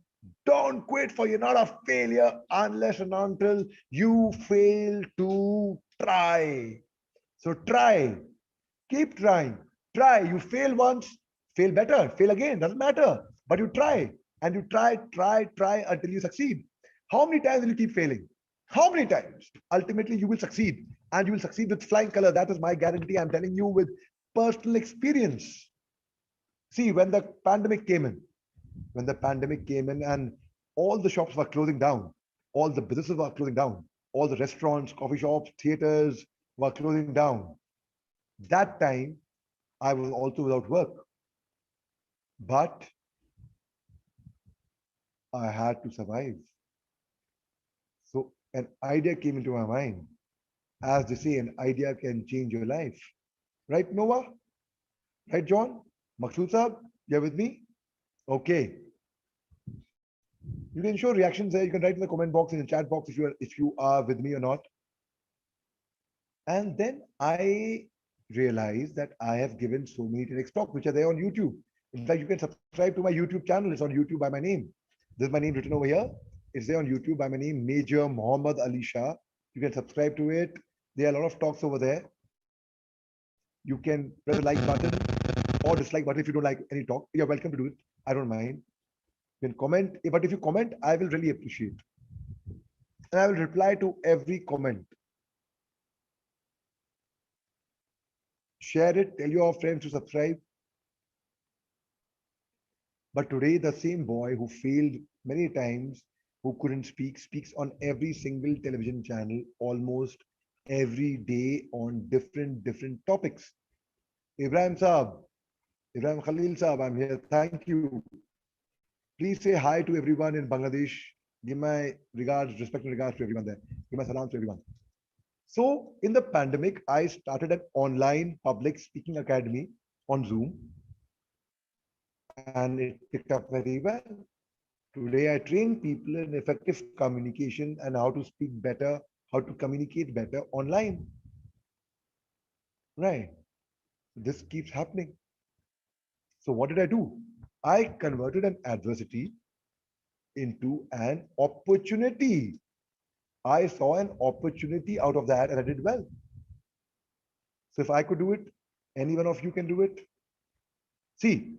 Don't quit, for you're not a failure unless and until you fail to try. So try, keep trying. Try. You fail once, fail better, fail again, doesn't matter. But you try and you try until you succeed. How many times will you keep failing? How many times? Ultimately, you will succeed and you will succeed with flying color. That is my guarantee. I'm telling you with personal experience. See, when the pandemic came in and all the shops were closing down, all the businesses were closing down, all the restaurants, coffee shops, theaters were closing down. That time, I was also without work, but I had to survive. So an idea came into my mind. As they say, an idea can change your life. Right, Noah? Right, John? Maksud Saab, you're with me? Okay. You can show reactions there. You can write in the comment box, in the chat box, if you are with me or not. And then I realized that I have given so many TEDx talks which are there on YouTube. In fact, you can subscribe to my YouTube channel. It's on YouTube by my name. This is my name written over here. It's there on YouTube by my name, Major Muhammad Ali Shah. You can subscribe to it. There are a lot of talks over there. You can press the like button or dislike button if you don't like any talk. You're welcome to do it. I don't mind. You can comment, but if you comment, I will really appreciate. And I will reply to every comment. Share it, tell your friends to subscribe. But today, the same boy who failed many times, who couldn't speak, speaks on every single television channel almost every day on different topics. Ibrahim Saab, Ibrahim Khalil Saab, I'm here. Thank you. Please say hi to everyone in Bangladesh. Give my regards, respect and regards to everyone there. Give my salam to everyone. So in the pandemic, I started an online public speaking academy on Zoom, and it picked up very well. Today, I train people in effective communication and how to speak better, how to communicate better online. Right. This keeps happening. So what did I do? I converted an adversity into an opportunity. I saw an opportunity out of that and I did well. So if I could do it, any one of you can do it. See,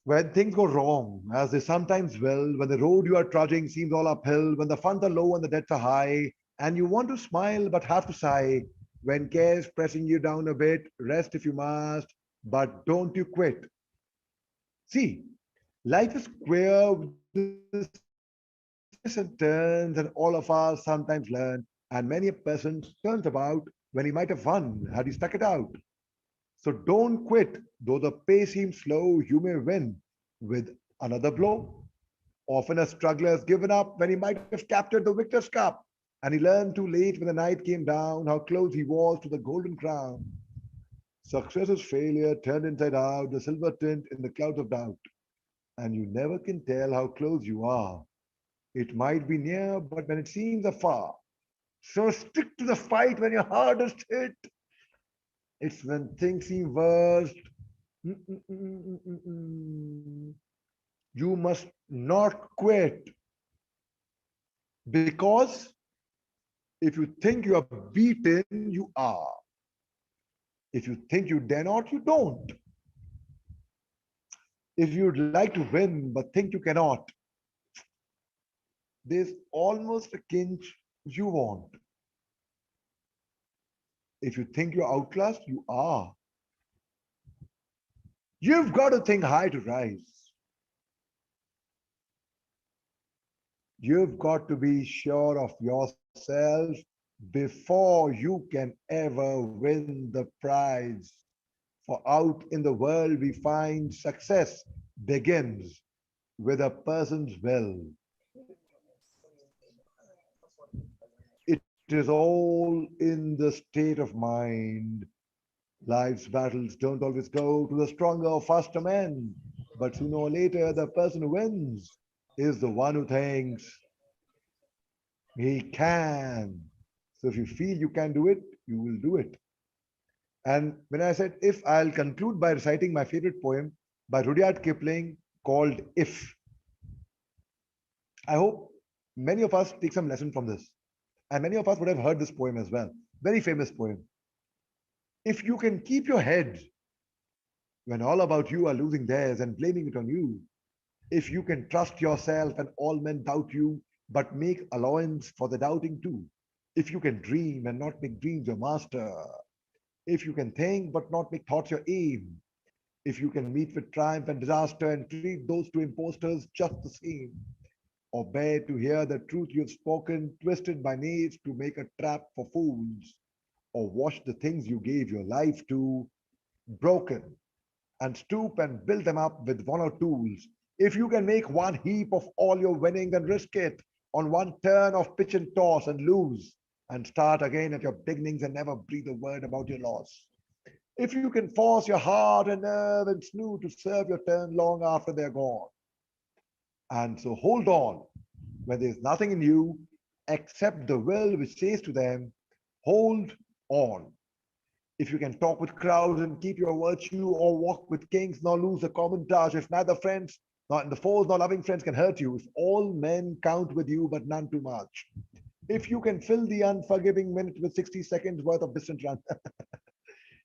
when things go wrong, as they sometimes will, when the road you are trudging seems all uphill, when the funds are low and the debts are high, and you want to smile but have to sigh, when care's pressing you down a bit, rest if you must, but don't you quit. See, life is square with twists and turns, and all of us sometimes learn, and many a person turns about when he might have won had he stuck it out. So don't quit. Though the pace seems slow, you may win with another blow. Often a struggler has given up when he might have captured the victor's cup, and he learned too late when the night came down how close he was to the golden crown. Success is failure turned inside out, the silver tint in the clouds of doubt, and you never can tell how close you are. It might be near, but when it seems afar. So stick to the fight when your hardest hit. It's when things seem worst. You must not quit, because if you think you are beaten, you are. If you think you dare not, you don't. If you'd like to win but think you cannot, there's almost a kinch you want. If you think you're outclassed, you are. You've got to think high to rise. You've got to be sure of yourself before you can ever win the prize. For out in the world, we find success begins with a person's will. It is all in the state of mind. Life's battles don't always go to the stronger or faster man, but sooner or later, the person who wins is the one who thinks he can. So if you feel you can do it, you will do it. And when I said if, I'll conclude by reciting my favorite poem by Rudyard Kipling called If. I hope many of us take some lesson from this. And many of us would have heard this poem as well. Very famous poem. If you can keep your head when all about you are losing theirs and blaming it on you, if you can trust yourself and all men doubt you, but make allowance for the doubting too, if you can dream and not make dreams your master, if you can think but not make thoughts your aim, if you can meet with triumph and disaster and treat those two impostors just the same, or bear to hear the truth you've spoken, twisted by knaves to make a trap for fools, or wash the things you gave your life to, broken, and stoop and build them up with one or tools. If you can make one heap of all your winnings and risk it on one turn of pitch and toss and lose, and start again at your beginnings and never breathe a word about your loss. If you can force your heart and nerve and snoo to serve your turn long after they're gone. And so hold on when there's nothing in you except the will which says to them, hold on. If you can talk with crowds and keep your virtue, or walk with kings nor lose the common touch, if neither friends, nor the foes nor loving friends can hurt you, if all men count with you but none too much, if you can fill the unforgiving minute with 60 seconds worth of distant run,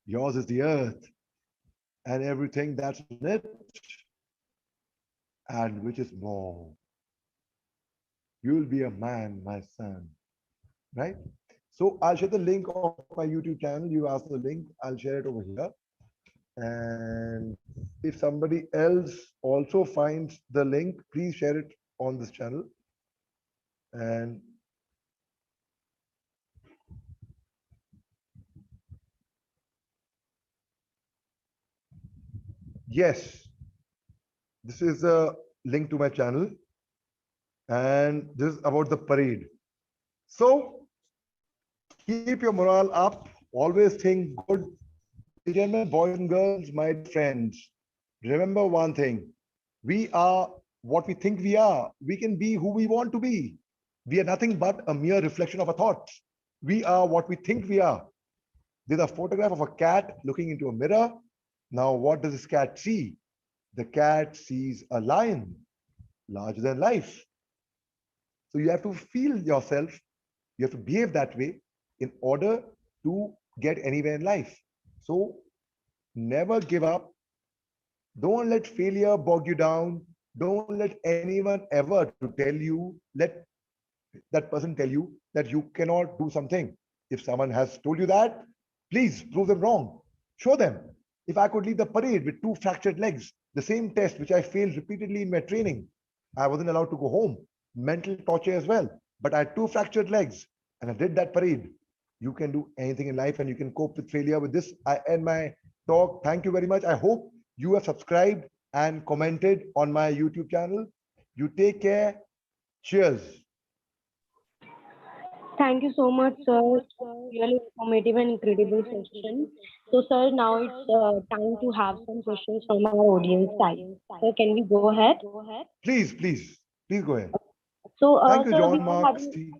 yours is the earth and everything that's in it, and which is more. You'll be a man, my son, right? So I'll share the link of my YouTube channel. You asked the link, I'll share it over here. And if somebody else also finds the link, please share it on this channel. And yes, this is a link to my channel. And this is about the parade. So keep your morale up. Always think good. Gentlemen, boys and girls, my friends, remember one thing. We are what we think we are. We can be who we want to be. We are nothing but a mere reflection of our thoughts. We are what we think we are. There's a photograph of a cat looking into a mirror. Now, what does this cat see? The cat sees a lion, larger than life. So you have to feel yourself. You have to behave that way in order to get anywhere in life. So never give up. Don't let failure bog you down. Don't let anyone ever to tell you, let that person tell you that you cannot do something. If someone has told you that, please prove them wrong. Show them. If I could lead the parade with 2 fractured legs, the same test which I failed repeatedly in my training, I wasn't allowed to go home. Mental torture as well. But I had 2 fractured legs and I did that parade. You can do anything in life and you can cope with failure. With this, I end my talk. Thank you very much. I hope you have subscribed and commented on my YouTube channel. You take care. Cheers. Thank you so much, sir. Really informative and incredible session. So, sir, now it's time to have some questions from our audience side. So, can we go ahead? Please, please, please go ahead. So, Thank you, sir, we John are Mark. having,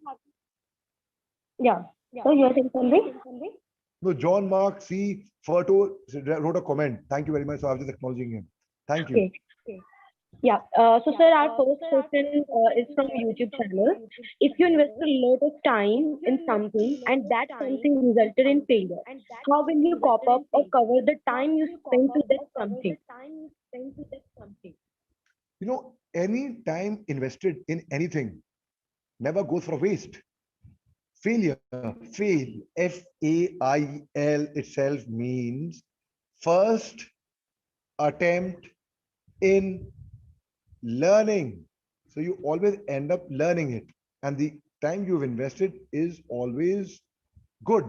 yeah. So, you are saying something? No, John Mark C. Furto wrote a comment. Thank you very much. So I was just acknowledging him. Thank you. Okay. Yeah. So, sir, our first question is from YouTube channel. If you invest a lot of time in something and that something resulted in failure, how will you cope up or cover the time you spent to that something? You know, any time invested in anything never goes for waste. Failure, fail, F-A-I-L itself means first attempt in learning. So you always end up learning it. And the time you've invested is always good.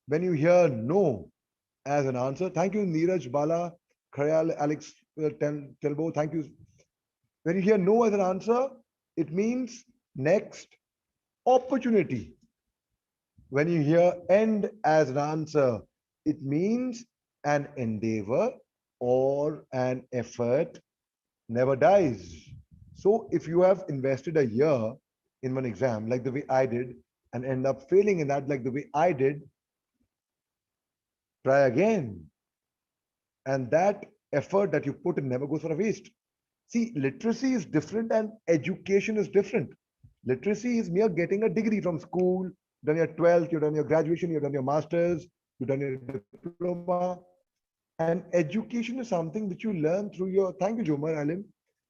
When you hear no as an answer, thank you, Neeraj, Bala, Khayal, Alex, Telbo, thank you. When you hear no as an answer, it means next opportunity. When you hear end as an answer, it means an endeavor or an effort never dies. So if you have invested a year in one exam, like the way I did, and end up failing in that, like the way I did, try again. And that effort that you put in never goes for a waste. See, literacy is different and education is different. Literacy is mere getting a degree from school, done your 12th, you've done your graduation, you've done your master's, you've done your diploma. And education is something which you learn through your, thank you, Jomar Alim,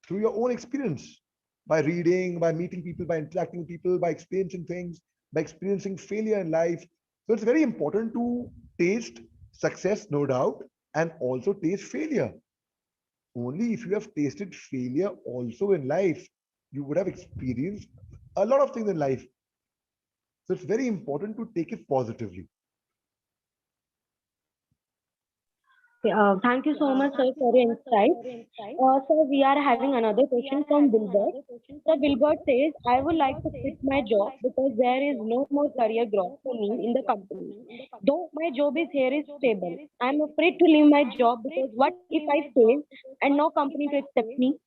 through your own experience, by reading, by meeting people, by interacting with people, by experiencing things, by experiencing failure in life. So it's very important to taste success, no doubt, and also taste failure. Only if you have tasted failure also in life, you would have experienced a lot of things in life. So it's very important to take it positively. Thank you so much, sir, for your insight. Sir, we are having another question from Wilbert. So Wilbert says, I would like to quit my job because there is no more career growth for me in the company. Though my job is here is stable, I'm afraid to leave my job because what if I fail and no company to accept me?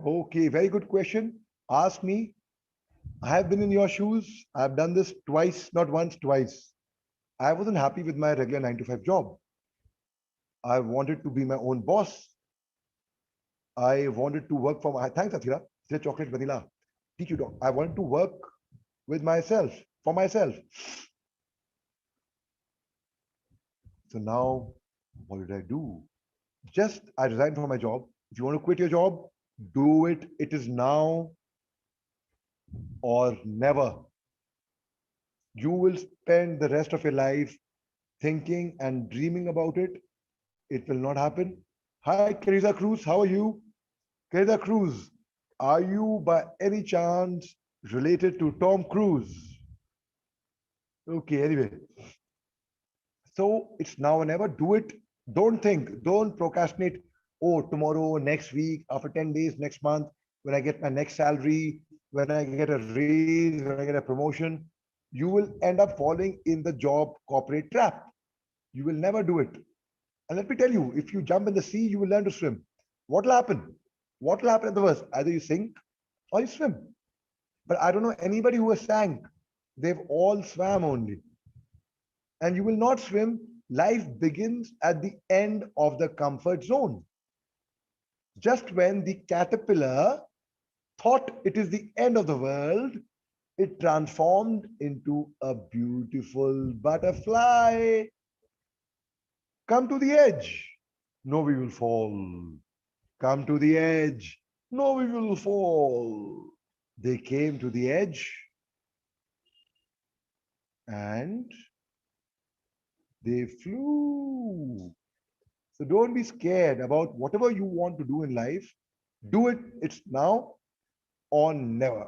Okay, very good question. Ask me. I have been in your shoes. I've done this twice, not once, twice. I wasn't happy with my regular 9 to 5 job. I wanted to be my own boss. I wanted to work for my, thanks, Athira. Say chocolate vanilla. Teach you dog. I wanted to work with myself, for myself. So now, what did I do? Just I resigned from my job. If you want to quit your job, do it. It is now or never. You will spend the rest of your life thinking and dreaming about it. It will not happen. Hi, Carissa Cruz. How are you? Carissa Cruz, are you by any chance related to Tom Cruise? Okay, anyway. So it's now or never. Do it. Don't think. Don't procrastinate. Oh, tomorrow, next week, after 10 days, next month, when I get my next salary, when I get a raise, when I get a promotion, you will end up falling in the job corporate trap. You will never do it. And let me tell you, if you jump in the sea, you will learn to swim. What will happen? What will happen at the worst? Either you sink or you swim. But I don't know anybody who has sank. They've all swam only. And you will not swim. Life begins at the end of the comfort zone. Just when the caterpillar thought it is the end of the world, it transformed into a beautiful butterfly. Come to the edge. No, we will fall. Come to the edge. No, we will fall. They came to the edge and they flew. So don't be scared about whatever you want to do in life. Do it. It's now or never.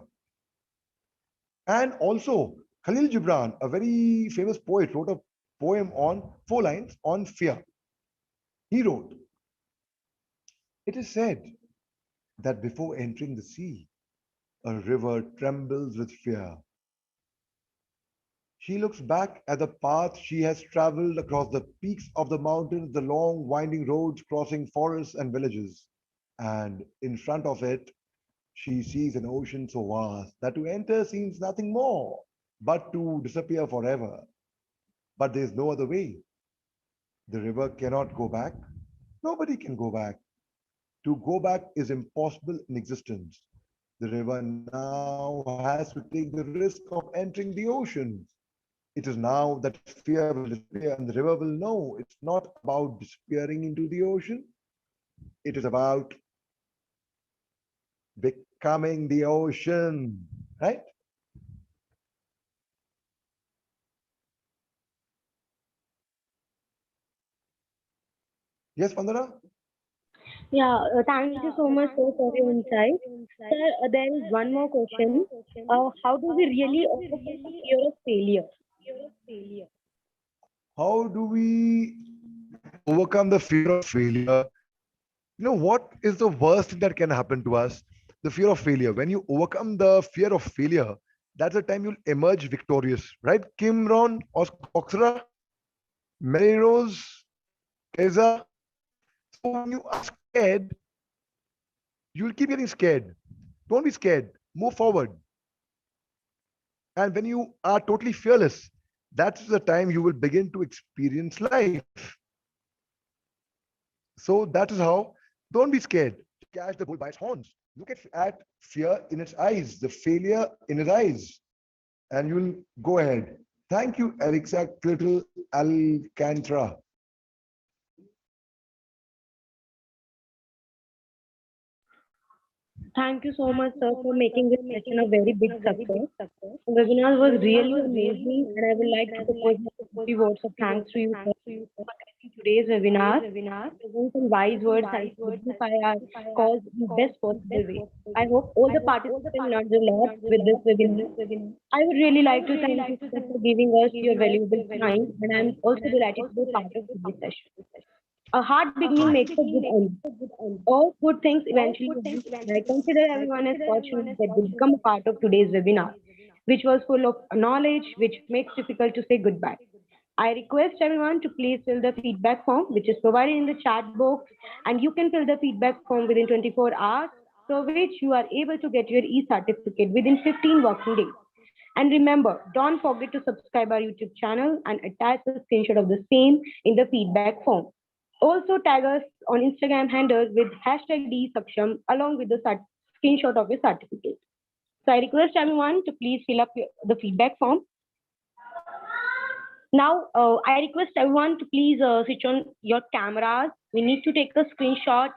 And also, Khalil Gibran, a very famous poet, wrote a poem on 4 lines on fear. He wrote, it is said that before entering the sea, a river trembles with fear. She looks back at the path she has traveled across the peaks of the mountains, the long winding roads crossing forests and villages. And in front of it, she sees an ocean so vast that to enter seems nothing more but to disappear forever. But there is no other way. The river cannot go back. Nobody can go back. To go back is impossible in existence. The river now has to take the risk of entering the ocean. It is now that fear will disappear, and the river will know it's not about disappearing into the ocean. It is about becoming the ocean, right? Yes, Vandana? Thank you so much, sir, for your insight. Sir, there is one more question. How do we really overcome the fear of failure? How do we overcome the fear of failure? You know, what is the worst thing that can happen to us? The fear of failure. When you overcome the fear of failure, that's the time you'll emerge victorious, right? Kim Ron or Oxra, Mary Rose, Teza. So when you are scared, you'll keep getting scared. Don't be scared. Move forward. And when you are totally fearless, that's the time you will begin to experience life. So that is how, don't be scared. Catch the bull by its horns. Look at fear in its eyes, the failure in its eyes, and you'll go ahead. Thank you, Alexa Little Alcantara. Thank you so much, sir, for making this session a very big success. The webinar was really amazing, and I would like to propose my 50 words of thanks to you, sir, for attending today's webinar. Present some wise words and simplify our cause in the best possible way. I hope all the participants learned a lot with this webinar. I would really like to thank you, sir, for giving us your valuable time, and I'm also delighted to be part of today's session. A hard beginning makes a good end. All good things eventually end, and I consider everyone as fortunate that they become a part of today's webinar, which was full of knowledge, which makes difficult to say goodbye. I request everyone to please fill the feedback form, which is provided in the chat box, and you can fill the feedback form within 24 hours, for which you are able to get your e-certificate within 15 working days. And remember, don't forget to subscribe our YouTube channel and attach a screenshot of the same in the feedback form. Also tag us on Instagram handle with hashtag DIGISAKSHAM along with the screenshot of your certificate. So I request everyone to please fill up the feedback form. Now, I request everyone to please switch on your cameras. We need to take a screenshot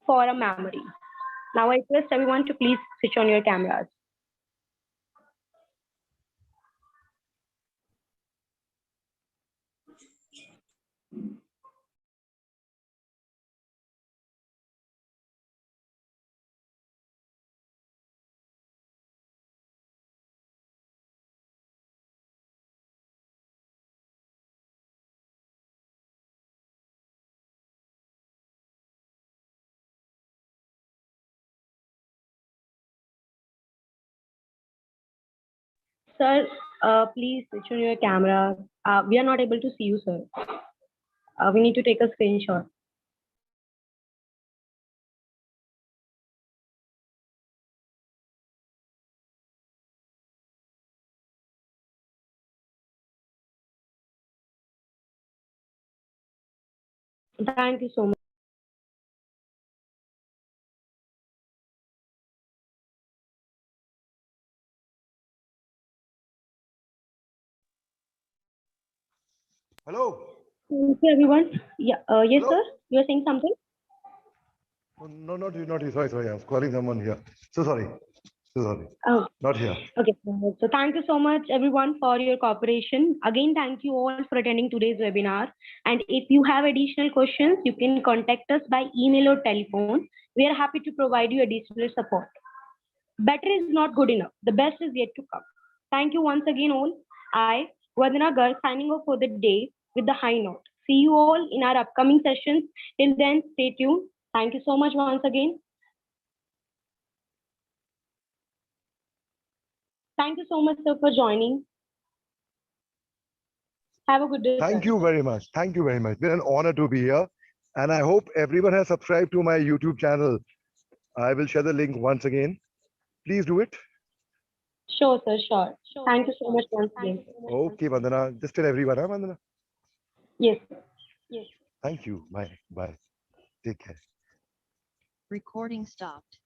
for a memory. Now, I request everyone to please switch on your cameras. Sir, please switch on your camera. We are not able to see you, sir. We need to take a screenshot. Thank you so much. Hello. Thank you, everyone. Yeah, yes, Hello? sir. You are saying something? No, not you. Sorry. I was calling someone here. So sorry. So sorry. Oh, Not here. okay. So thank you so much, everyone, for your cooperation. Again, thank you all for attending today's webinar. And if you have additional questions, you can contact us by email or telephone. We are happy to provide you additional support. Better is not good enough. The best is yet to come. Thank you once again, all. I, Vandana Gar, signing off for the day with the high note. See you all in our upcoming sessions. Till then, stay tuned. Thank you so much once again. Thank you so much, sir, for joining. Have a good day. Thank Sir. you very much. Thank you very much. It's been an honor to be here. And I hope everyone has subscribed to my YouTube channel. I will share the link once again. Please do it. Sure, sir, sure. Thank you so much once again. Okay, Vandana. Just tell everyone, huh, Vandana? Yes, sir. Yes. Thank you. Bye. Bye. Take care. Recording stopped.